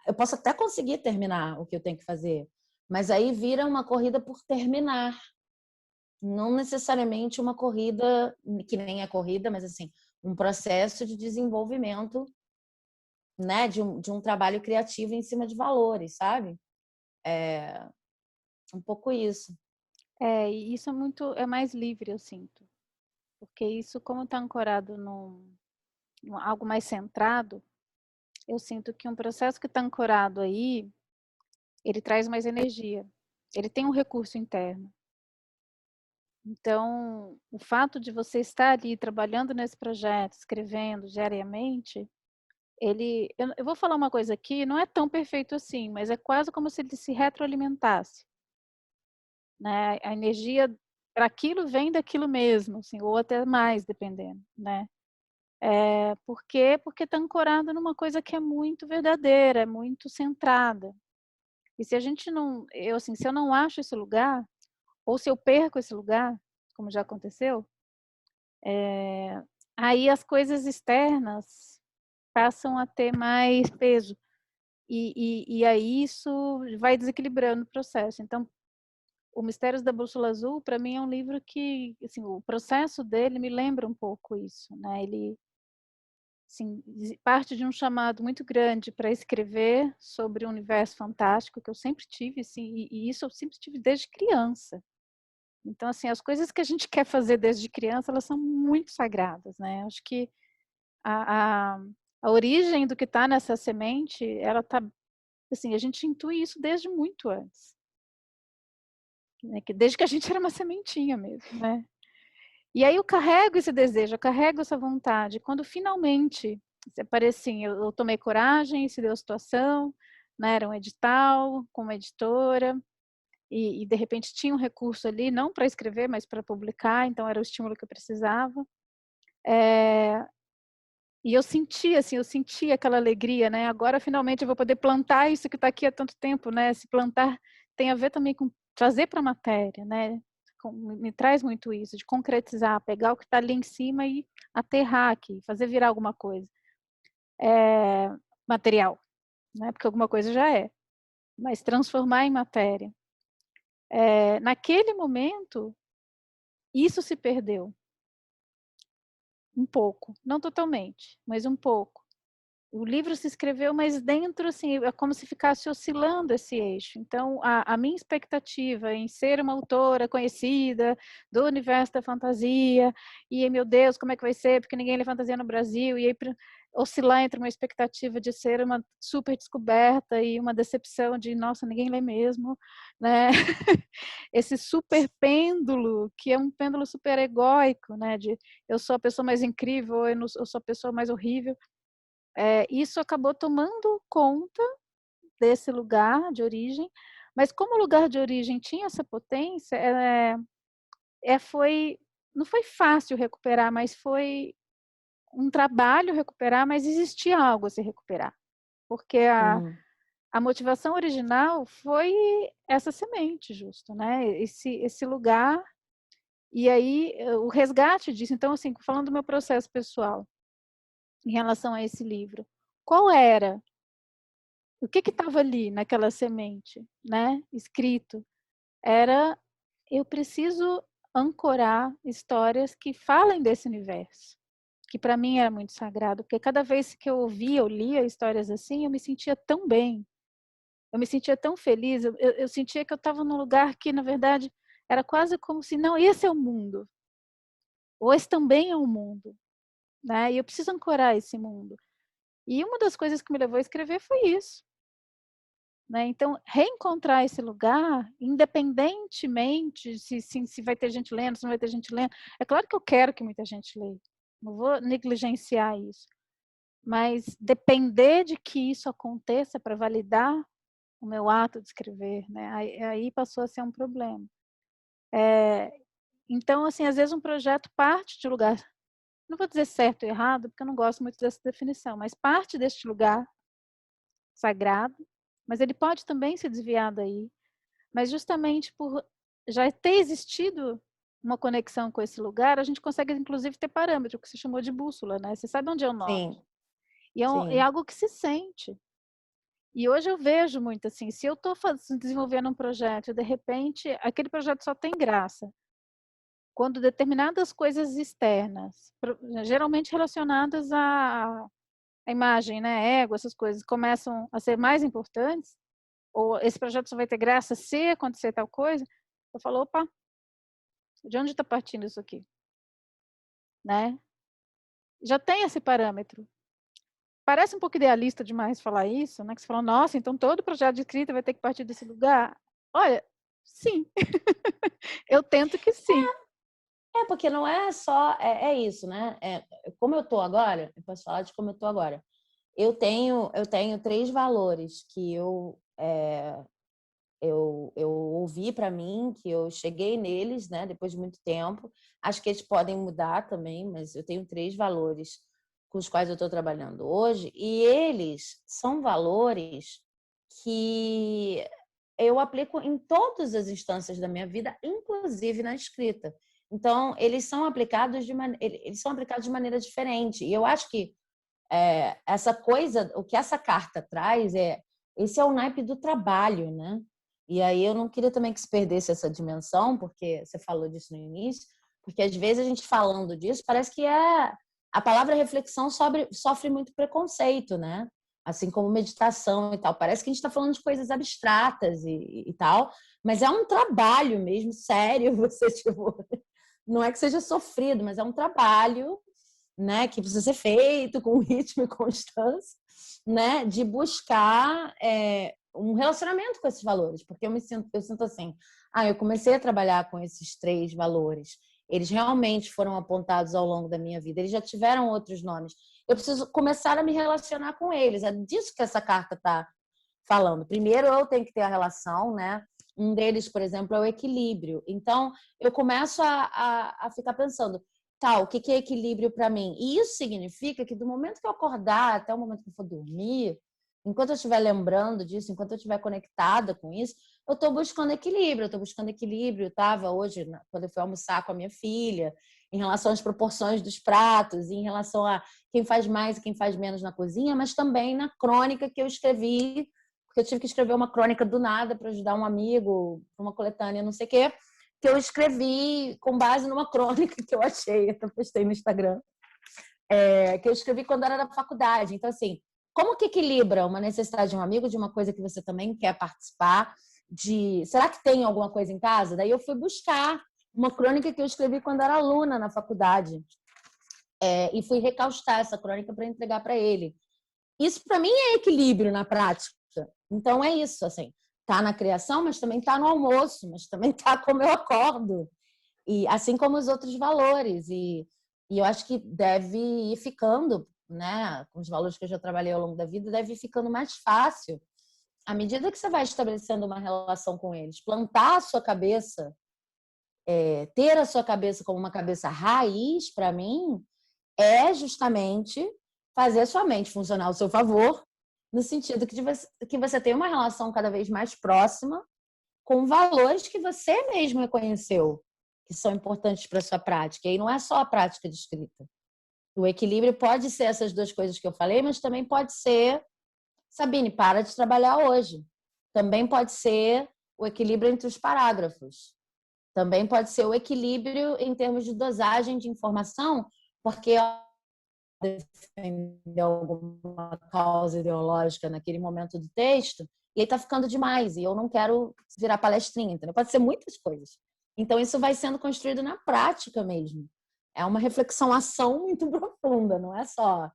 Eu posso até conseguir terminar o que eu tenho que fazer, mas aí vira uma corrida por terminar. Não necessariamente uma corrida, que nem é corrida, mas assim, um processo de desenvolvimento, né, de um trabalho criativo em cima de valores, sabe? É um pouco isso. E isso é mais livre, eu sinto. Porque isso, como está ancorado num algo mais centrado, eu sinto que um processo que está ancorado aí, ele traz mais energia. Ele tem um recurso interno. Então, o fato de você estar ali trabalhando nesse projeto, escrevendo diariamente, eu vou falar uma coisa aqui, não é tão perfeito assim, mas é quase como se ele se retroalimentasse, né? A energia para aquilo vem daquilo mesmo, assim, ou até mais, dependendo, né? Por quê? Porque está ancorado numa coisa que é muito verdadeira, é muito centrada. E se a gente não, se eu não acho esse lugar, ou se eu perco esse lugar, como já aconteceu, aí as coisas externas passam a ter mais peso. E aí isso vai desequilibrando o processo. Então, o Mistérios da Bússola Azul, para mim, é um livro que, assim, o processo dele me lembra um pouco isso, né? Ele, assim, parte de um chamado muito grande para escrever sobre o universo fantástico que eu sempre tive, assim, e isso eu sempre tive desde criança. Então, assim, as coisas que a gente quer fazer desde criança, elas são muito sagradas, né? Acho que a, a, a origem do que está nessa semente, ela está, assim, a gente intui isso desde muito antes, né? Desde que a gente era uma sementinha mesmo, né? E aí eu carrego esse desejo, eu carrego essa vontade. Quando finalmente, parece assim, eu tomei coragem, se deu a situação, né? Era um edital com uma editora, e de repente tinha um recurso ali, não para escrever, mas para publicar, então era o estímulo que eu precisava. E eu senti, assim, eu senti aquela alegria, né? Agora finalmente eu vou poder plantar isso que está aqui há tanto tempo, né? Se plantar tem a ver também com trazer para a matéria, né? Me traz muito isso, de concretizar, pegar o que está ali em cima e aterrar aqui, fazer virar alguma coisa. material, né? Porque alguma coisa já é, mas transformar em matéria. Naquele momento, isso se perdeu. Um pouco, não totalmente, mas um pouco. O livro se escreveu, mas dentro, assim, é como se ficasse oscilando esse eixo. Então, a minha expectativa em ser uma autora conhecida do universo da fantasia, e, meu Deus, como é que vai ser? Porque ninguém lê fantasia no Brasil, e aí oscilar entre uma expectativa de ser uma super descoberta e uma decepção de, nossa, ninguém lê mesmo, né? Esse super pêndulo, que é um pêndulo super egóico, né? De eu sou a pessoa mais incrível, eu sou a pessoa mais horrível. Isso acabou tomando conta desse lugar de origem, mas como o lugar de origem tinha essa potência, não foi fácil recuperar, mas foi um trabalho recuperar, mas existia algo a se recuperar, porque a motivação original foi essa semente, justo, né? Esse lugar, e aí o resgate disso. Então, assim, falando do meu processo pessoal em relação a esse livro, qual era? O que estava ali naquela semente, né, escrito? Era, eu preciso ancorar histórias que falem desse universo, que para mim era muito sagrado, porque cada vez que eu ouvia ou lia histórias assim, eu me sentia tão bem, eu me sentia tão feliz, eu sentia que eu estava num lugar que, na verdade, era quase como se, não, esse é o mundo, ou esse também é o mundo, né, e eu preciso ancorar esse mundo. E uma das coisas que me levou a escrever foi isso. Né? Então, reencontrar esse lugar, independentemente se vai ter gente lendo, se não vai ter gente lendo. É claro que eu quero que muita gente leia, não vou negligenciar isso. Mas depender de que isso aconteça para validar o meu ato de escrever, né? Aí passou a ser um problema. Então, assim, às vezes um projeto parte de um lugar, não vou dizer certo ou errado, porque eu não gosto muito dessa definição, mas parte deste lugar sagrado, mas ele pode também se desviar daí. Mas justamente por já ter existido uma conexão com esse lugar, a gente consegue, inclusive, ter parâmetro, que se chamou de bússola, né? Você sabe onde é o Sim, norte. E é sim. algo que se sente. E hoje eu vejo muito assim, se eu estou desenvolvendo um projeto e, de repente, aquele projeto só tem graça, quando determinadas coisas externas, geralmente relacionadas à imagem, né, ego, essas coisas, começam a ser mais importantes, ou esse projeto só vai ter graça se acontecer tal coisa, eu falo, opa, de onde está partindo isso aqui? Né? Já tem esse parâmetro. Parece um pouco idealista demais falar isso, né? Que você fala, nossa, então todo projeto de escrita vai ter que partir desse lugar. Olha, sim. Eu tento que sim. Porque não é só, é isso, né? Como eu tô agora, eu posso falar de como eu tô agora. Eu tenho 3 valores que eu ouvi para mim, que eu cheguei neles, né, depois de muito tempo. Acho que eles podem mudar também, mas eu tenho 3 valores com os quais eu estou trabalhando hoje, e eles são valores que eu aplico em todas as instâncias da minha vida, inclusive na escrita. Então, eles são aplicados de maneira diferente. E eu acho que essa coisa, o que essa carta traz esse é o naipe do trabalho, né? E aí eu não queria também que se perdesse essa dimensão, porque você falou disso no início, porque às vezes a gente falando disso parece que a palavra reflexão sofre muito preconceito, né? Assim como meditação e tal. Parece que a gente está falando de coisas abstratas e tal, mas é um trabalho mesmo sério. Você tipo, não é que seja sofrido, mas é um trabalho, né, que precisa ser feito com ritmo e constância, né, de buscar um relacionamento com esses valores, porque eu sinto assim, eu comecei a trabalhar com esses 3 valores, eles realmente foram apontados ao longo da minha vida, eles já tiveram outros nomes, eu preciso começar a me relacionar com eles, é disso que essa carta está falando. Primeiro eu tenho que ter a relação, né? Um deles, por exemplo, é o equilíbrio. Então, eu começo a ficar pensando, tá, o que é equilíbrio para mim? E isso significa que do momento que eu acordar até o momento que eu for dormir, enquanto eu estiver lembrando disso, enquanto eu estiver conectada com isso, eu estou buscando equilíbrio. Eu estou buscando equilíbrio. Eu estava hoje, quando eu fui almoçar com a minha filha, em relação às proporções dos pratos, em relação a quem faz mais e quem faz menos na cozinha, mas também na crônica que eu escrevi, porque eu tive que escrever uma crônica do nada para ajudar um amigo, uma coletânea, não sei o quê, que eu escrevi com base numa crônica que eu achei, até postei no Instagram, que eu escrevi quando era da faculdade. Então, assim, como que equilibra uma necessidade de um amigo de uma coisa que você também quer participar? Será que tem alguma coisa em casa? Daí eu fui buscar uma crônica que eu escrevi quando era aluna na faculdade. E fui recaustar essa crônica para entregar para ele. Isso, para mim, é equilíbrio na prática. Então, é isso, assim. Tá na criação, mas também tá no almoço, mas também tá como eu acordo. E assim como os outros valores. E eu acho que deve ir ficando, né? Com os valores que eu já trabalhei ao longo da vida, deve ir ficando mais fácil à medida que você vai estabelecendo uma relação com eles. Plantar a sua cabeça, ter a sua cabeça como uma cabeça raiz, para mim, é justamente fazer a sua mente funcionar ao seu favor, no sentido que você tem uma relação cada vez mais próxima com valores que você mesmo reconheceu que são importantes para a sua prática. E não é só a prática de escrita. O equilíbrio pode ser essas duas coisas que eu falei, mas também pode ser, Sabine, para de trabalhar hoje. Também pode ser o equilíbrio entre os parágrafos. Também pode ser o equilíbrio em termos de dosagem de informação, porque defender alguma causa ideológica naquele momento do texto, e aí tá ficando demais, e eu não quero virar palestrinha, entendeu? Pode ser muitas coisas. Então, isso vai sendo construído na prática mesmo. É uma reflexão-ação muito profunda, não é só,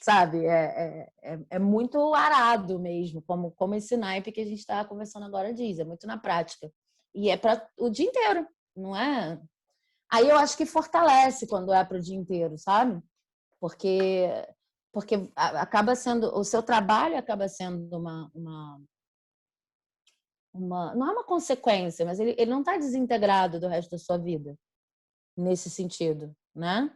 sabe? É muito arado mesmo, como esse naipe que a gente está conversando agora diz, é muito na prática. E é para o dia inteiro, não é? Aí eu acho que fortalece quando é para o dia inteiro, sabe? Porque acaba sendo, o seu trabalho acaba sendo não é uma consequência, mas ele não está desintegrado do resto da sua vida, nesse sentido, né?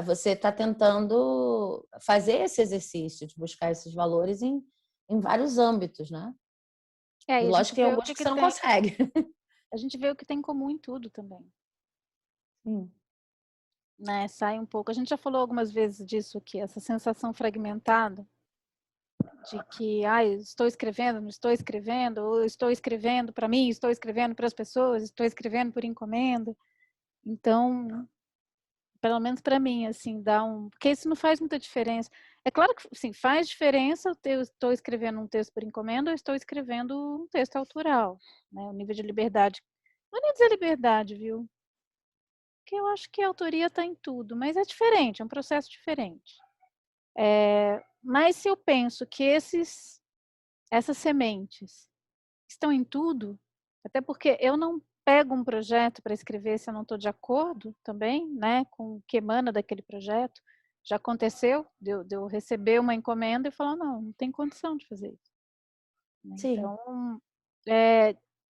Você está tentando fazer esse exercício de buscar esses valores em vários âmbitos, né? E E a lógico gente que tem vê o alguns que que que você não tem, consegue. a gente vê o que tem em comum em tudo também, Sim. né? Sai um pouco. A gente já falou algumas vezes disso aqui, essa sensação fragmentada de que, estou escrevendo, não estou escrevendo, ou estou escrevendo para mim, estou escrevendo para as pessoas, estou escrevendo por encomenda. Então, pelo menos para mim, assim, porque isso não faz muita diferença. É claro que, sim, faz diferença eu estou escrevendo um texto por encomenda ou estou escrevendo um texto autoral, né? O nível de liberdade. Não é nem dizer liberdade, viu? Porque eu acho que a autoria está em tudo, mas é diferente, é um processo diferente. Mas se eu penso que essas sementes estão em tudo, até porque eu não pego um projeto para escrever se eu não estou de acordo também, né, com o que emana daquele projeto. Já aconteceu de eu receber uma encomenda e falar, não tem condição de fazer isso. Sim. Então,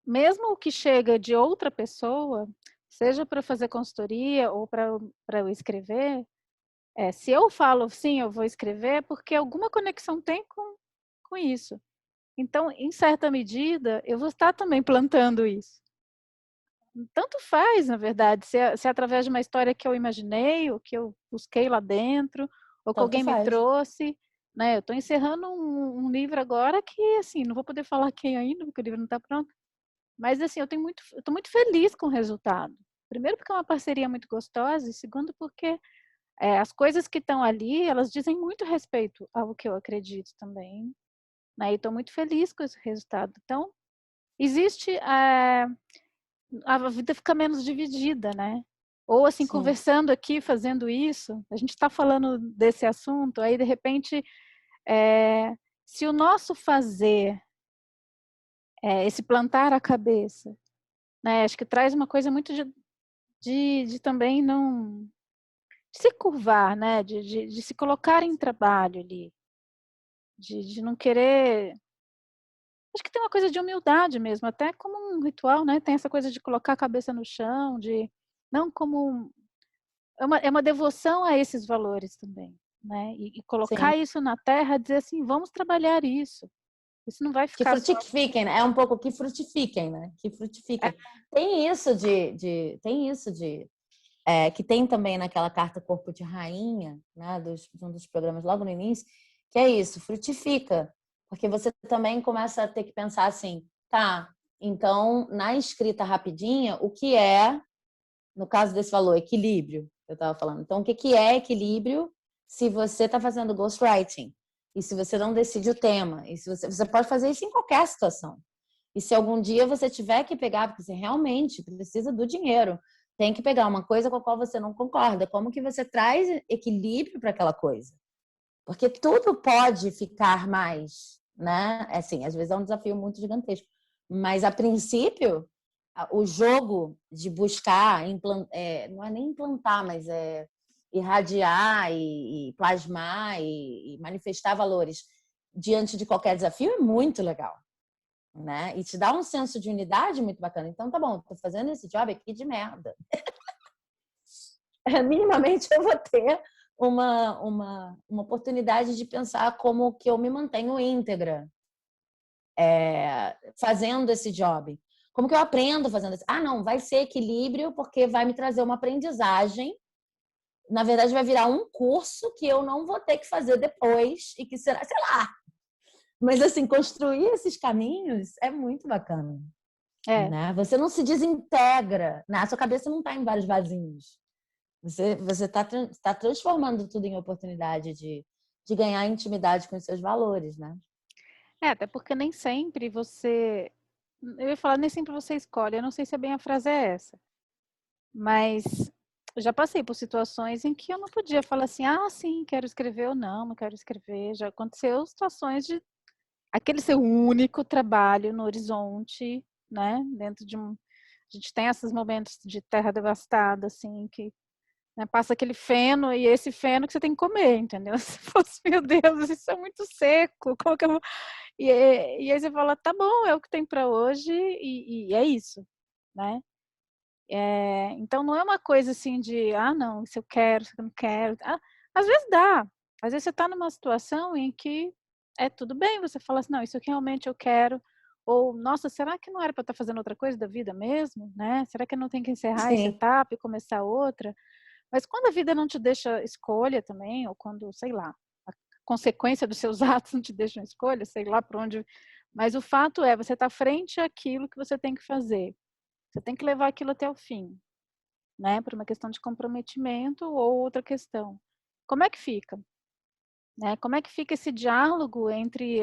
mesmo o que chega de outra pessoa, seja para fazer consultoria ou para eu escrever, se eu falo sim, eu vou escrever, porque alguma conexão tem com isso. Então, em certa medida, eu vou estar também plantando isso. Tanto faz, na verdade, se é através de uma história que eu imaginei, ou que eu busquei lá dentro, ou que Tanto alguém me faz. trouxe, né? Eu estou encerrando um livro agora que, assim, não vou poder falar quem ainda, porque o livro não está pronto, mas, assim, eu estou muito feliz com o resultado. Primeiro porque é uma parceria muito gostosa, e segundo porque as coisas que estão ali, elas dizem muito respeito ao que eu acredito também, né? E estou muito feliz com esse resultado. Então, existe a vida fica menos dividida, né? Ou assim, Sim. conversando aqui, fazendo isso, a gente está falando desse assunto, aí de repente, se o nosso fazer, esse plantar a cabeça, né? Acho que traz uma coisa muito de também não de se curvar, né? De se colocar em trabalho ali, de não querer. Acho que tem uma coisa de humildade mesmo, até como um ritual, né? Tem essa coisa de colocar a cabeça no chão, de não como é uma devoção a esses valores também, né? E Sim. colocar isso na terra, dizer assim, vamos trabalhar isso. Isso não vai Que ficar só. frutifiquem, né? É um pouco que frutifiquem, né? Que frutifiquem. Tem isso de que tem também naquela carta Corpo de Rainha, né, de um dos programas logo no início, que é isso, frutifica. Porque você também começa a ter que pensar assim, tá, então, na escrita rapidinha, o que é, no caso desse valor, equilíbrio, eu estava falando. Então, o que é equilíbrio se você está fazendo ghostwriting? E se você não decide o tema? E se você pode fazer isso em qualquer situação. E se algum dia você tiver que pegar, porque você realmente precisa do dinheiro, tem que pegar uma coisa com a qual você não concorda. Como que você traz equilíbrio para aquela coisa? Porque tudo pode ficar mais, né? Assim, às vezes é um desafio muito gigantesco. Mas, a princípio, o jogo de buscar, não é nem implantar, mas é irradiar e plasmar e manifestar valores diante de qualquer desafio é muito legal, né? E te dá um senso de unidade muito bacana. Então, tá bom, tô fazendo esse job aqui de merda. Minimamente eu vou ter uma oportunidade de pensar como que eu me mantenho íntegra fazendo esse job. Como que eu aprendo fazendo isso? Ah, não, vai ser equilíbrio porque vai me trazer uma aprendizagem. Na verdade, vai virar um curso que eu não vou ter que fazer depois e que será, sei lá. Mas, assim, construir esses caminhos é muito bacana. É, Né? Você não se desintegra, né? A sua cabeça não está em vários vasinhos. Você está transformando tudo em oportunidade de ganhar intimidade com os seus valores, né? até porque nem sempre você, eu ia falar, nem sempre você escolhe, eu não sei se bem a frase é essa, mas eu já passei por situações em que eu não podia falar assim, ah, sim, quero escrever ou não, não quero escrever. Já aconteceu situações de aquele seu único trabalho no horizonte, né? Dentro de um. A gente tem esses momentos de terra devastada, assim, que né, passa aquele feno e esse feno que você tem que comer, entendeu? Se fosse, meu Deus, isso é muito seco, como que eu vou. E aí você fala, tá bom, é o que tem para hoje e é isso, né? Então não é uma coisa assim de, ah, não, isso eu quero, isso eu não quero. Ah, às vezes dá, às vezes você está numa situação em que é tudo bem, você fala assim, não, isso aqui realmente eu quero. Ou, nossa, será que não era para estar fazendo outra coisa da vida mesmo, né? Será que eu não tenho que encerrar essa Sim, etapa e começar outra? Mas quando a vida não te deixa escolha também, ou quando, sei lá, a consequência dos seus atos não te deixa escolha, sei lá para onde. Mas o fato é, você está frente àquilo que você tem que fazer. Você tem que levar aquilo até o fim, né? Por uma questão de comprometimento ou outra questão. Como é que fica? Né? Como é que fica esse diálogo entre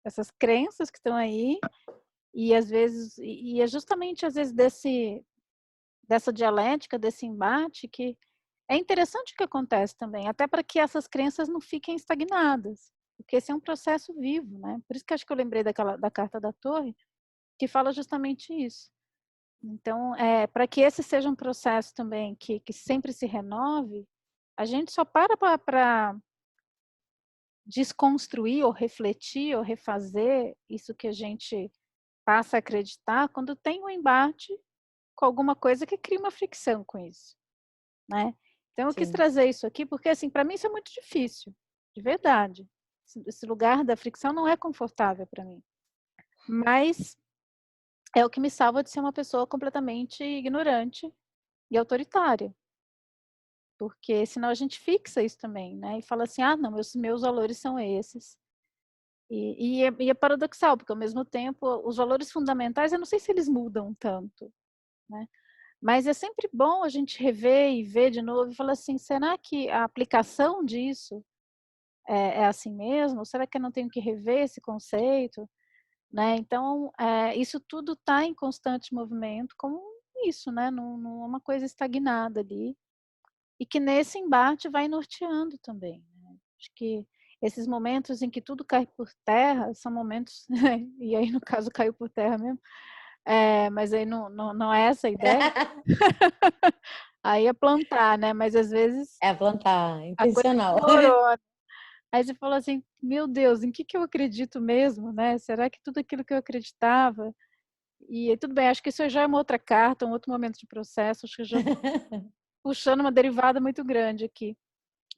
essas crenças que estão aí e às vezes e é justamente às vezes dessa dialética, desse embate que é interessante o que acontece também, até para que essas crenças não fiquem estagnadas, porque esse é um processo vivo, né? Por isso que acho que eu lembrei da carta da Torre, que fala justamente isso. Então, para que esse seja um processo também que sempre se renove, a gente só para desconstruir ou refletir ou refazer isso que a gente passa a acreditar quando tem um embate com alguma coisa que cria uma fricção com isso, né? Então eu quis sim. trazer isso aqui porque assim, para mim isso é muito difícil, de verdade. Esse lugar da fricção não é confortável para mim, mas é o que me salva de ser uma pessoa completamente ignorante e autoritária, porque senão a gente fixa isso também, né? E fala assim, ah, não, meus valores são esses. E é paradoxal, porque ao mesmo tempo os valores fundamentais, eu não sei se eles mudam tanto, né? Mas é sempre bom a gente rever e ver de novo e falar assim, será que a aplicação disso é assim mesmo? Será que eu não tenho que rever esse conceito? Né? Então, isso tudo está em constante movimento, como isso, né? Não é uma coisa estagnada ali. E que nesse embate vai norteando também. Né? Acho que esses momentos em que tudo cai por terra são momentos, e aí no caso caiu por terra mesmo, mas aí não é essa a ideia. Aí é plantar, né? Mas às vezes É plantar, a coisa intencional. desmorona. Aí você fala assim, meu Deus, em que eu acredito mesmo, né? Será que tudo aquilo que eu acreditava? E tudo bem, acho que isso já é uma outra carta, um outro momento de processo, acho que eu já estou puxando uma derivada muito grande aqui.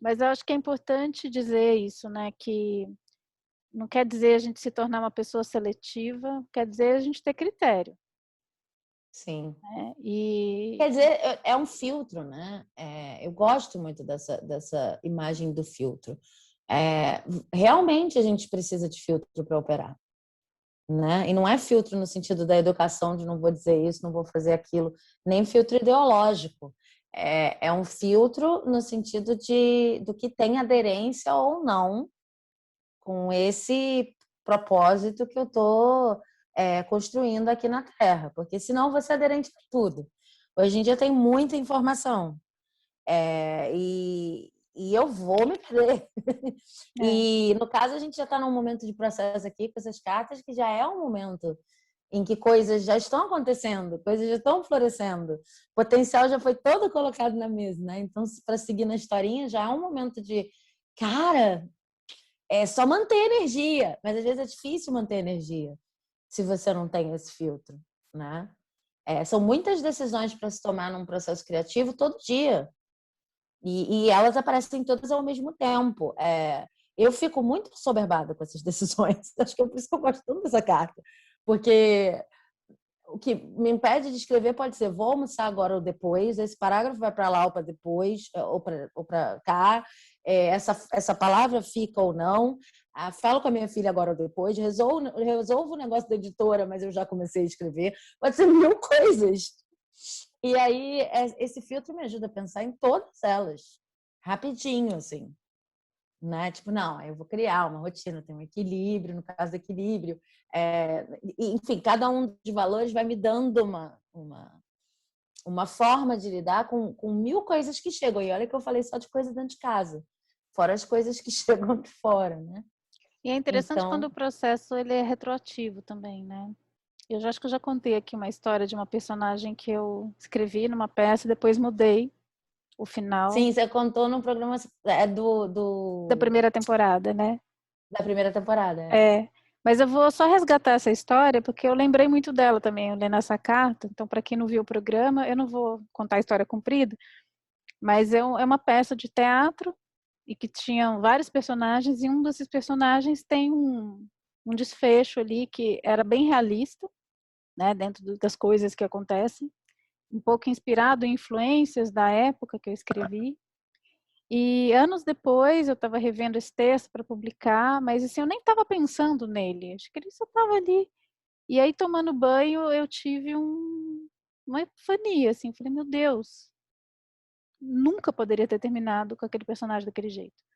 Mas eu acho que é importante dizer isso, né? Que não quer dizer a gente se tornar uma pessoa seletiva, quer dizer a gente ter critério. Sim. né? Quer dizer, é um filtro, né? Eu gosto muito dessa imagem do filtro. Realmente a gente precisa de filtro para operar, né? E não é filtro no sentido da educação, de não vou dizer isso, não vou fazer aquilo, nem filtro ideológico. É um filtro no sentido do que tem aderência ou não com esse propósito que eu estou construindo aqui na Terra, porque senão você é aderente a tudo. Hoje em dia tem muita informação e eu vou me perder. É, E no caso a gente já está num momento de processo aqui com essas cartas que já é um momento em que coisas já estão acontecendo, coisas já estão florescendo, o potencial já foi todo colocado na mesa, né? Então, para seguir na historinha, já é um momento de, cara, é só manter energia, mas às vezes é difícil manter energia se você não tem esse filtro, né? São muitas decisões para se tomar num processo criativo todo dia e elas aparecem todas ao mesmo tempo. Eu fico muito soberbada com essas decisões. Acho que é por isso que eu gosto tanto dessa carta, porque o que me impede de escrever pode ser vou almoçar agora ou depois, esse parágrafo vai para lá ou para depois, ou para cá, essa palavra fica ou não, falo com a minha filha agora ou depois, resolvo o negócio da editora, mas eu já comecei a escrever, pode ser mil coisas. E aí esse filtro me ajuda a pensar em todas elas, rapidinho, assim. Né? Tipo, não, eu vou criar uma rotina, tem um equilíbrio, no caso do equilíbrio. Enfim, cada um dos valores vai me dando uma forma de lidar com mil coisas que chegam. E olha que eu falei só de coisa dentro de casa, fora as coisas que chegam de fora, né? e é interessante quando Então, o processo ele é retroativo também, né? Eu já acho que eu já contei aqui uma história de uma personagem que eu escrevi numa peça e depois mudei o final sim, você contou no programa da primeira temporada, né? da primeira temporada. É, mas eu vou só resgatar essa história porque eu lembrei muito dela também, eu lendo essa carta. Então, para quem não viu o programa, eu não vou contar a história comprida, mas é uma peça de teatro e que tinham vários personagens e um desses personagens tem um desfecho ali que era bem realista, né, dentro das coisas que acontecem, um pouco inspirado em influências da época que eu escrevi. E anos depois eu estava revendo esse texto para publicar, mas assim, eu nem estava pensando nele, acho que ele só estava ali. E aí, tomando banho, eu tive uma epifania, assim, falei, meu Deus, nunca poderia ter terminado com aquele personagem daquele jeito.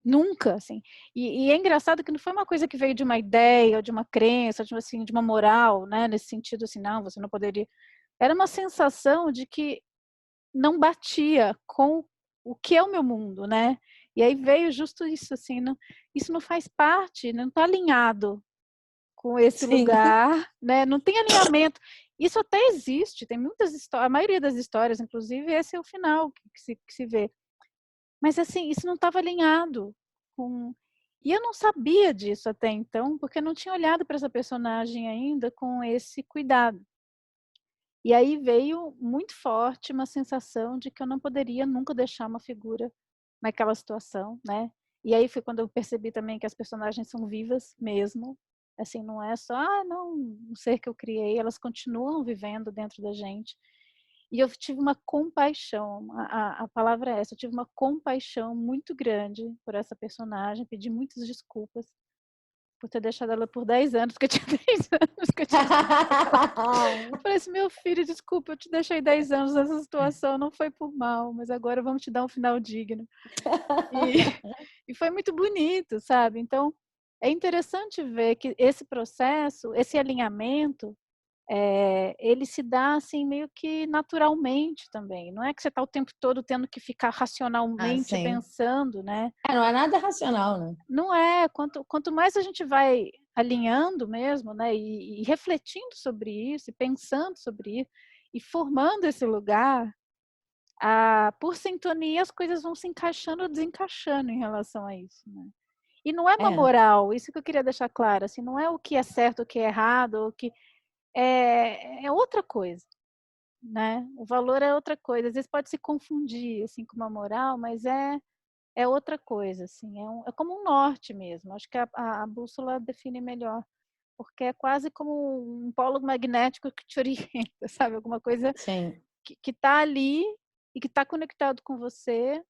Nunca, assim. E é engraçado que não foi uma coisa que veio de uma ideia, ou de uma crença, de, assim, de uma moral, né? Nesse sentido, assim, não, você não poderia. Era uma sensação de que não batia com o que é o meu mundo, né? E aí veio justo isso, assim, não, isso não faz parte, não está alinhado com esse Sim. lugar, né? Não tem alinhamento. Isso até existe, tem muitas histórias, a maioria das histórias, inclusive, esse é o final que se vê. Mas assim, isso não estava alinhado com. E eu não sabia disso até então, porque eu não tinha olhado para essa personagem ainda com esse cuidado. E aí veio muito forte uma sensação de que eu não poderia nunca deixar uma figura naquela situação, né? E aí foi quando eu percebi também que as personagens são vivas mesmo, assim, não é só, não, um ser que eu criei, elas continuam vivendo dentro da gente. E eu tive uma compaixão, a palavra é essa, eu tive uma compaixão muito grande por essa personagem, pedi muitas desculpas por ter deixado ela por 10 anos, porque eu tinha 10 anos que eu tinha falei assim, meu filho, desculpa, eu te deixei 10 anos nessa situação, não foi por mal, mas agora vamos te dar um final digno. E, e foi muito bonito, sabe? Então, é interessante ver que esse processo, esse alinhamento, ele se dá assim meio que naturalmente também. Não é que você está o tempo todo tendo que ficar Ah, racionalmente sim. pensando, né? Não é nada racional, né? Não é. Quanto mais a gente vai alinhando mesmo, né? E refletindo sobre isso, e pensando sobre isso, e formando esse lugar, por sintonia as coisas vão se encaixando ou desencaixando em relação a isso, né? E não é uma É, moral, isso que eu queria deixar claro, assim, não é o que é certo, o que é errado, o que é outra coisa, né? O valor é outra coisa. Às vezes pode se confundir assim com uma moral, mas é outra coisa, assim. É como um norte mesmo. Acho que a bússola define melhor porque é quase como um polo magnético que te orienta, sabe? Alguma coisa Sim. que está ali e que está conectado com você,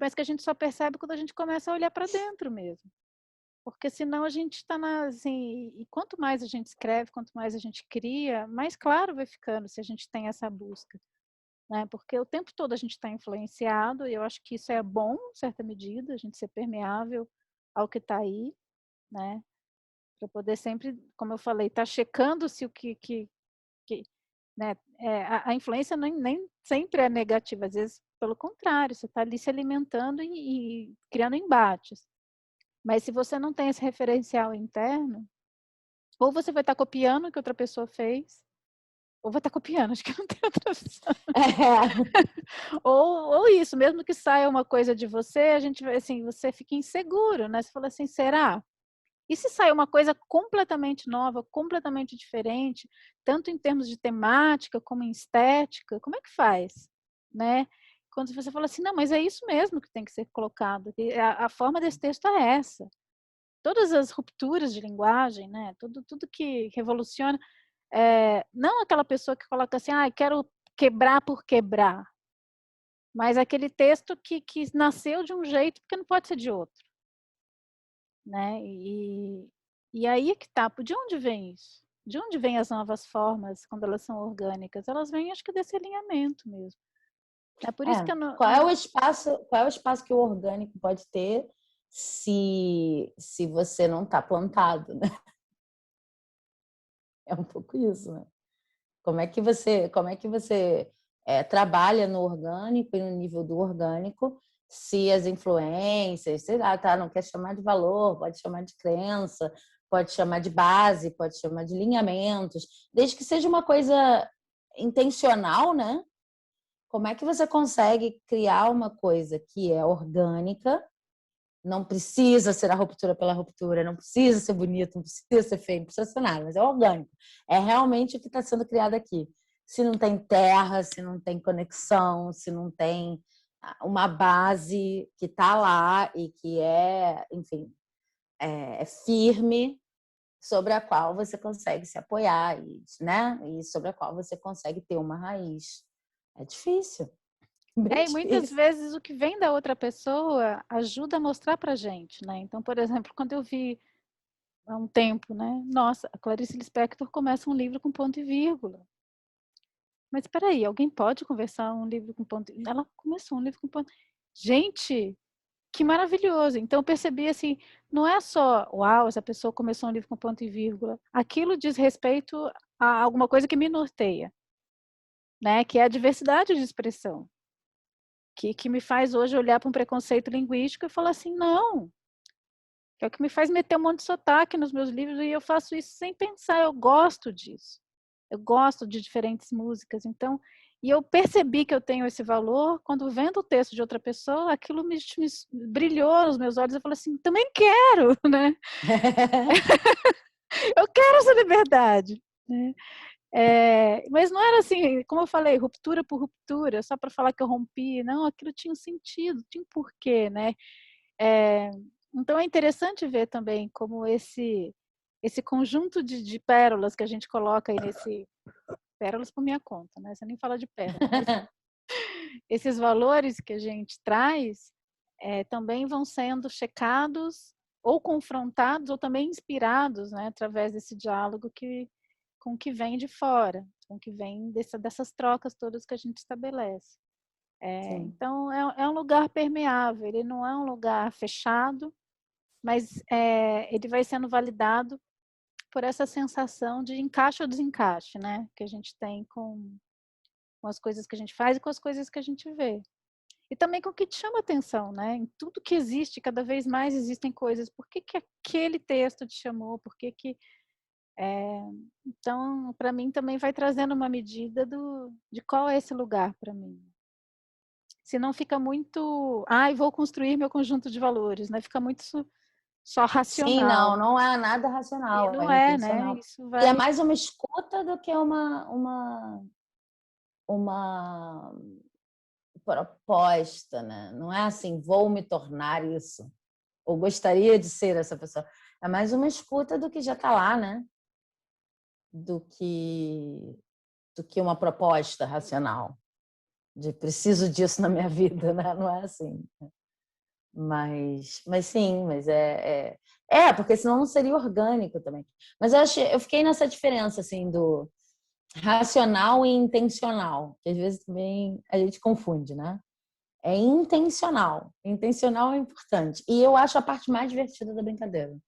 mas que a gente só percebe quando a gente começa a olhar para dentro mesmo. Porque senão a gente está assim, e quanto mais a gente escreve, quanto mais a gente cria, mais claro vai ficando se a gente tem essa busca, né? Porque o tempo todo a gente está influenciado, e eu acho que isso é bom, em certa medida, a gente ser permeável ao que está aí, né? Para poder sempre, como eu falei, estar checando se o que né? A influência nem sempre é negativa, às vezes, pelo contrário, você está ali se alimentando e criando embates. Mas se você não tem esse referencial interno, ou você vai estar copiando o que outra pessoa fez, ou vai estar copiando, acho que não tem outra opção. É. Ou isso, mesmo que saia uma coisa de você, a gente vai assim, você fica inseguro, né? Você fala assim, será? E se sair uma coisa completamente nova, completamente diferente, tanto em termos de temática como em estética, como é que faz, né? Quando você fala assim, não, mas é isso mesmo que tem que ser colocado, a forma desse texto é essa. Todas as rupturas de linguagem, né? Tudo que revoluciona, não aquela pessoa que coloca assim, ah, quero quebrar por quebrar, mas aquele texto que nasceu de um jeito porque não pode ser de outro, né? E aí é que tá, de onde vem isso? De onde vêm as novas formas quando elas são orgânicas? Elas vêm, acho que desse alinhamento mesmo. É por isso que eu Qual é o espaço, qual é o espaço que o orgânico pode ter se você não está plantado, né? É um pouco isso, né? Como é que você trabalha no orgânico e no nível do orgânico se as influências, sei lá, tá, não quer chamar de valor, pode chamar de crença, pode chamar de base, pode chamar de lineamentos, desde que seja uma coisa intencional, né? Como é que você consegue criar uma coisa que é orgânica? Não precisa ser a ruptura pela ruptura, não precisa ser bonito, não precisa ser feio, não precisa ser nada, mas é orgânico. É realmente o que está sendo criado aqui. Se não tem terra, se não tem conexão, se não tem uma base que está lá e que é, enfim, é firme, sobre a qual você consegue se apoiar, né? E sobre a qual você consegue ter uma raiz. É difícil, bem e muitas difícil. vezes o que vem da outra pessoa ajuda a mostrar pra gente, né? Então, por exemplo, quando eu vi há um tempo, né? Nossa, a Clarice Lispector começa um livro com ponto e vírgula. Mas espera aí, alguém pode conversar um livro com ponto? Ela começou um livro com ponto. Gente, que maravilhoso! Então eu percebi assim, não é só, uau, essa pessoa começou um livro com ponto e vírgula. Aquilo diz respeito a alguma coisa que me norteia, né? Que é a diversidade de expressão, que me faz hoje olhar para um preconceito linguístico e falar assim, não. Que é o que me faz meter um monte de sotaque nos meus livros e eu faço isso sem pensar, eu gosto disso. Eu gosto de diferentes músicas, então, e eu percebi que eu tenho esse valor quando vendo o texto de outra pessoa, aquilo me brilhou nos meus olhos, eu falei assim, também quero, né? Eu quero essa liberdade, né? Mas não era assim, como eu falei, ruptura por ruptura, só para falar que eu rompi, não, aquilo tinha um sentido, tinha um porquê, né? Então é interessante ver também como esse conjunto de pérolas que a gente coloca aí nesse pérolas por minha conta, né? Você nem fala de pérola, mas esses valores que a gente traz também vão sendo checados ou confrontados ou também inspirados, né? Através desse diálogo com o que vem de fora, com o que vem dessas trocas todas que a gente estabelece. Então é um lugar permeável, ele não é um lugar fechado, mas ele vai sendo validado por essa sensação de encaixe ou desencaixe, né? Que a gente tem com as coisas que a gente faz e com as coisas que a gente vê. E também com o que te chama atenção, né? Em tudo que existe, cada vez mais existem coisas. Por que aquele texto te chamou? Por que Então, para mim também vai trazendo uma medida de qual é esse lugar para mim. Se não fica muito, vou construir meu conjunto de valores, né? Fica muito só Sim, racional. não é nada E racional, é não é, né? intencional. Isso E é vai. mais uma escuta do que uma proposta, né? Não é assim, vou me tornar isso, ou gostaria de ser essa pessoa. É mais uma escuta do que já está lá, né? do que uma proposta racional de preciso disso na minha vida, né? Não é assim. Mas sim, mas porque senão não seria orgânico também. Mas eu fiquei nessa diferença assim do racional e intencional, que às vezes também a gente confunde, né? É intencional. Intencional é importante. E eu acho a parte mais divertida da brincadeira,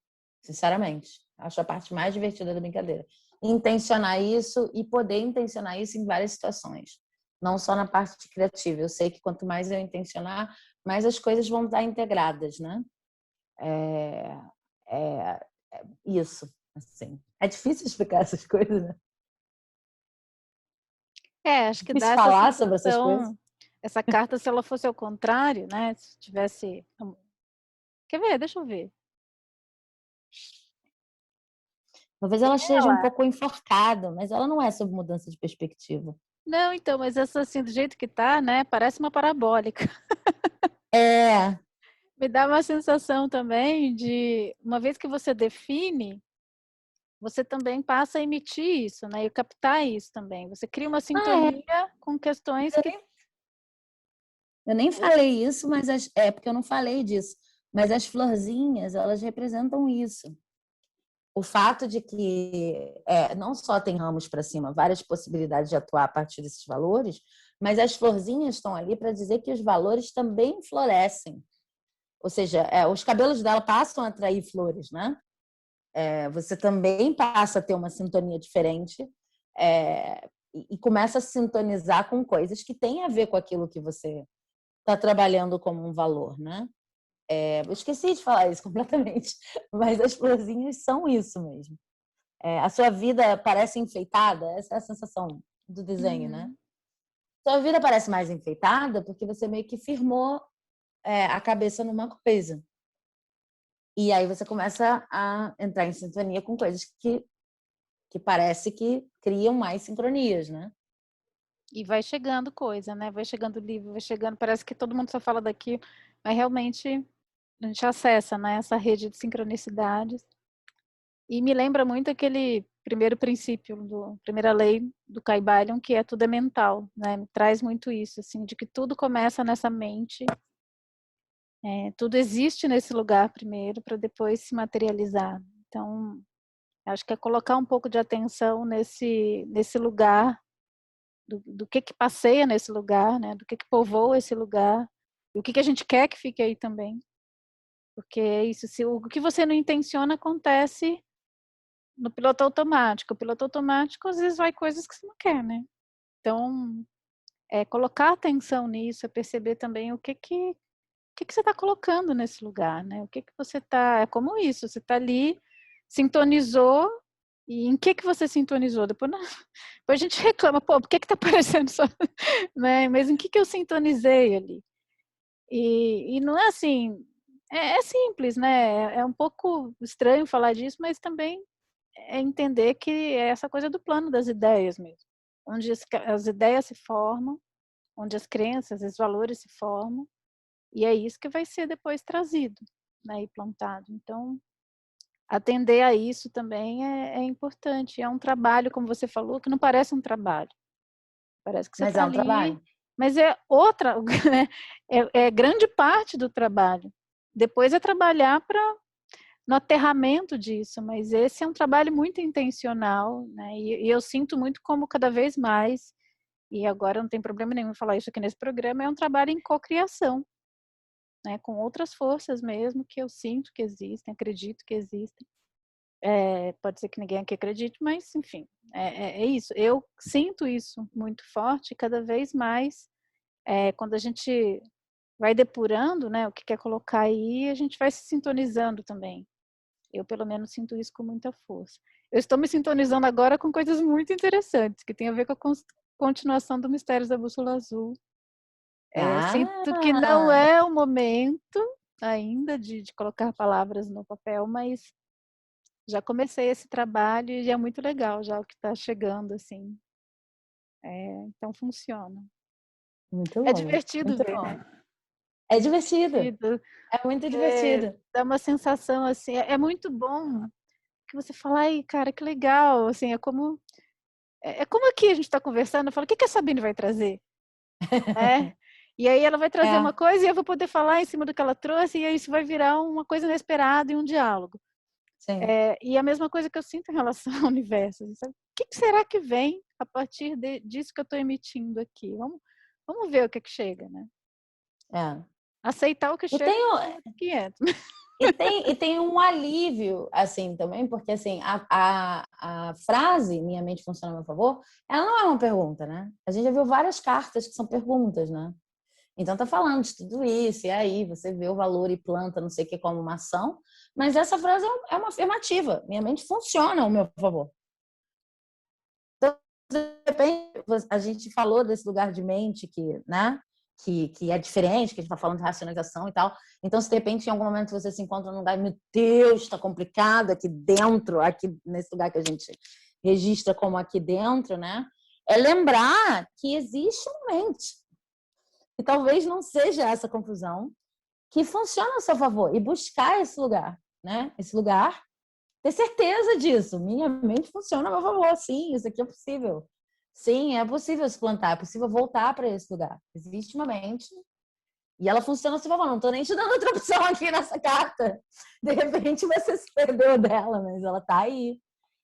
sinceramente. Acho a parte mais divertida da brincadeira. Intencionar isso e poder intencionar isso em várias situações. Não só na parte criativa. Eu sei que quanto mais eu intencionar, mais as coisas vão estar integradas, né? É, é isso, assim. É difícil explicar essas coisas, né? Acho que dá Difícil essa falar sobre essas coisas. sensação, essa carta, se ela fosse ao contrário, né? Se tivesse. Quer ver? Deixa eu ver. Talvez ela esteja um Ela. pouco enforcada, mas ela não é sobre mudança de perspectiva. Não, então, mas essa assim, do jeito que tá, né? Parece uma parabólica. É, Me dá uma sensação também de, uma vez que você define, você também passa a emitir isso, né? E captar isso também. Você cria uma é. sintonia com questões que. Eu nem falei isso, mas é porque eu não falei disso. Mas as florzinhas, elas representam isso. O fato de que não só tem ramos para cima, várias possibilidades de atuar a partir desses valores, mas as florzinhas estão ali para dizer que os valores também florescem. Ou seja, os cabelos dela passam a atrair flores, né? Você também passa a ter uma sintonia diferente e começa a sintonizar com coisas que têm a ver com aquilo que você está trabalhando como um valor, né? Eu esqueci de falar isso completamente, mas as florzinhas são isso mesmo. A sua vida parece enfeitada, essa é a sensação do desenho, né? Uhum. Sua vida parece mais enfeitada porque você meio que firmou a cabeça numa coisa. E aí você começa a entrar em sintonia com coisas que parece que criam mais sincronias, né? E vai chegando coisa, né? Vai chegando livro, vai chegando. Parece que todo mundo só fala daqui, mas realmente a gente acessa, né? Essa rede de sincronicidades. E me lembra muito aquele primeiro princípio, primeira lei do Kybalion, que é tudo é mental, né? Me traz muito isso, assim, de que tudo começa nessa mente, tudo existe nesse lugar primeiro, para depois se materializar. Então, acho que é colocar um pouco de atenção nesse lugar, do que passeia nesse lugar, né? Do que povoa esse lugar, e o que a gente quer que fique aí também. Porque é isso, se o que você não intenciona acontece no piloto automático. O piloto automático, às vezes, vai coisas que você não quer, né? Então, colocar atenção nisso, é perceber também o que você está colocando nesse lugar, né? O que você está... É como isso, você está ali, sintonizou, e em que você sintonizou? Depois, não, depois a gente reclama, pô, por que está aparecendo só... né? Mas em que eu sintonizei ali? E não é assim... É simples, né? É um pouco estranho falar disso, mas também é entender que é essa coisa do plano das ideias mesmo, onde as ideias se formam, onde as crenças, os valores se formam, e é isso que vai ser depois trazido, né, e plantado. Então, atender a isso também é importante. É um trabalho, como você falou, que não parece um trabalho. Parece que você Mas está é um ali, trabalho. mas é outra, né, é grande parte do trabalho. Depois é trabalhar no aterramento disso, mas esse é um trabalho muito intencional, né? E eu sinto muito como cada vez mais, e agora não tem problema nenhum falar isso aqui nesse programa, é um trabalho em cocriação, né? Com outras forças mesmo que eu sinto que existem, acredito que existem. Pode ser que ninguém aqui acredite, mas enfim, é isso. Eu sinto isso muito forte, cada vez mais, quando a gente vai depurando, né, o que quer colocar aí, a gente vai se sintonizando também. Eu, pelo menos, sinto isso com muita força. Eu estou me sintonizando agora com coisas muito interessantes, que tem a ver com a continuação do Mistérios da Bússola Azul. Sinto que não Ah, é o momento ainda de colocar palavras no papel, mas já comecei esse trabalho e é muito legal já o que está chegando, assim. Então, funciona. muito É bom, divertido muito ver, bom. né? É É divertido, divertido. é muito divertido. Dá uma sensação, assim, é muito bom que você fala, ai, cara, que legal, assim, é como aqui a gente está conversando, eu falo, o que que a Sabine vai trazer? É. E aí ela vai trazer uma É, coisa e eu vou poder falar em cima do que ela trouxe, e aí isso vai virar uma coisa inesperada e um diálogo. sim. E a mesma coisa que eu sinto em relação ao universo. Assim, sabe? O que será que vem a partir disso que eu estou emitindo aqui? Vamos ver o que chega, né? É. Aceitar o que E chega tem, e deixar que entra. e tem um alívio, assim, também, porque, assim, a frase "minha mente funciona a meu favor", ela não é uma pergunta, né? A gente já viu várias cartas que são perguntas, né? Então, tá falando de tudo isso, e aí você vê o valor e planta não sei o que como uma ação, mas essa frase é uma afirmativa. Minha mente funciona ao meu favor. Então, de repente, a gente falou desse lugar de mente que, né? Que é diferente, que a gente está falando de racionalização e tal. Então, se de repente, em algum momento, você se encontra num lugar, meu Deus, está complicado aqui dentro, aqui nesse lugar que a gente registra como aqui dentro, né? É lembrar que existe uma mente. E talvez não seja essa confusão que funciona a seu favor e buscar esse lugar, né? Esse lugar, ter certeza disso. Minha mente funciona a meu favor, sim, isso aqui é possível. Sim, é possível se plantar, é possível voltar para esse lugar. Existe uma mente e ela funciona a seu favor. Não estou nem te dando outra opção aqui nessa carta. De repente você se perdeu dela, mas ela está aí.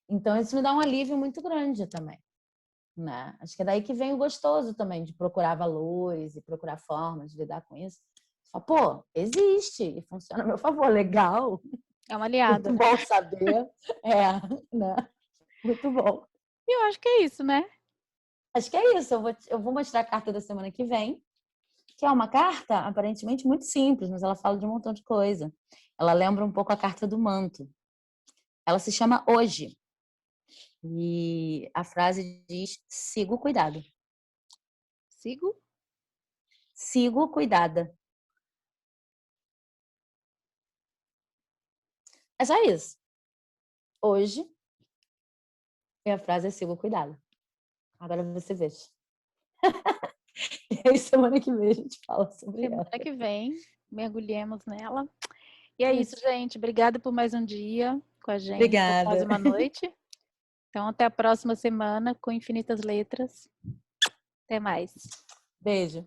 Então isso me dá um alívio muito grande também, né? Acho que é daí que vem o gostoso também de procurar valores e procurar formas de lidar com isso. Fala, pô, existe e funciona a meu favor, legal, É uma aliada, muito né? bom saber, né? Muito bom. E eu acho que é isso, né? Acho que é isso. Eu vou mostrar a carta da semana que vem, que é uma carta aparentemente muito simples, mas ela fala de um montão de coisa. Ela lembra um pouco a carta do manto. Ela se chama Hoje. E a frase diz: sigo cuidado. Sigo. Sigo cuidada. É só isso. Hoje, e a frase é sigo cuidado. Agora você veja. E aí, semana que vem a gente fala sobre ela. Semana que vem, mergulhemos nela. E é isso, Isso. gente. Obrigada por mais um dia com a gente, por quase Obrigada. uma noite. Então, até a próxima semana com Infinitas Letras. Até mais. Beijo.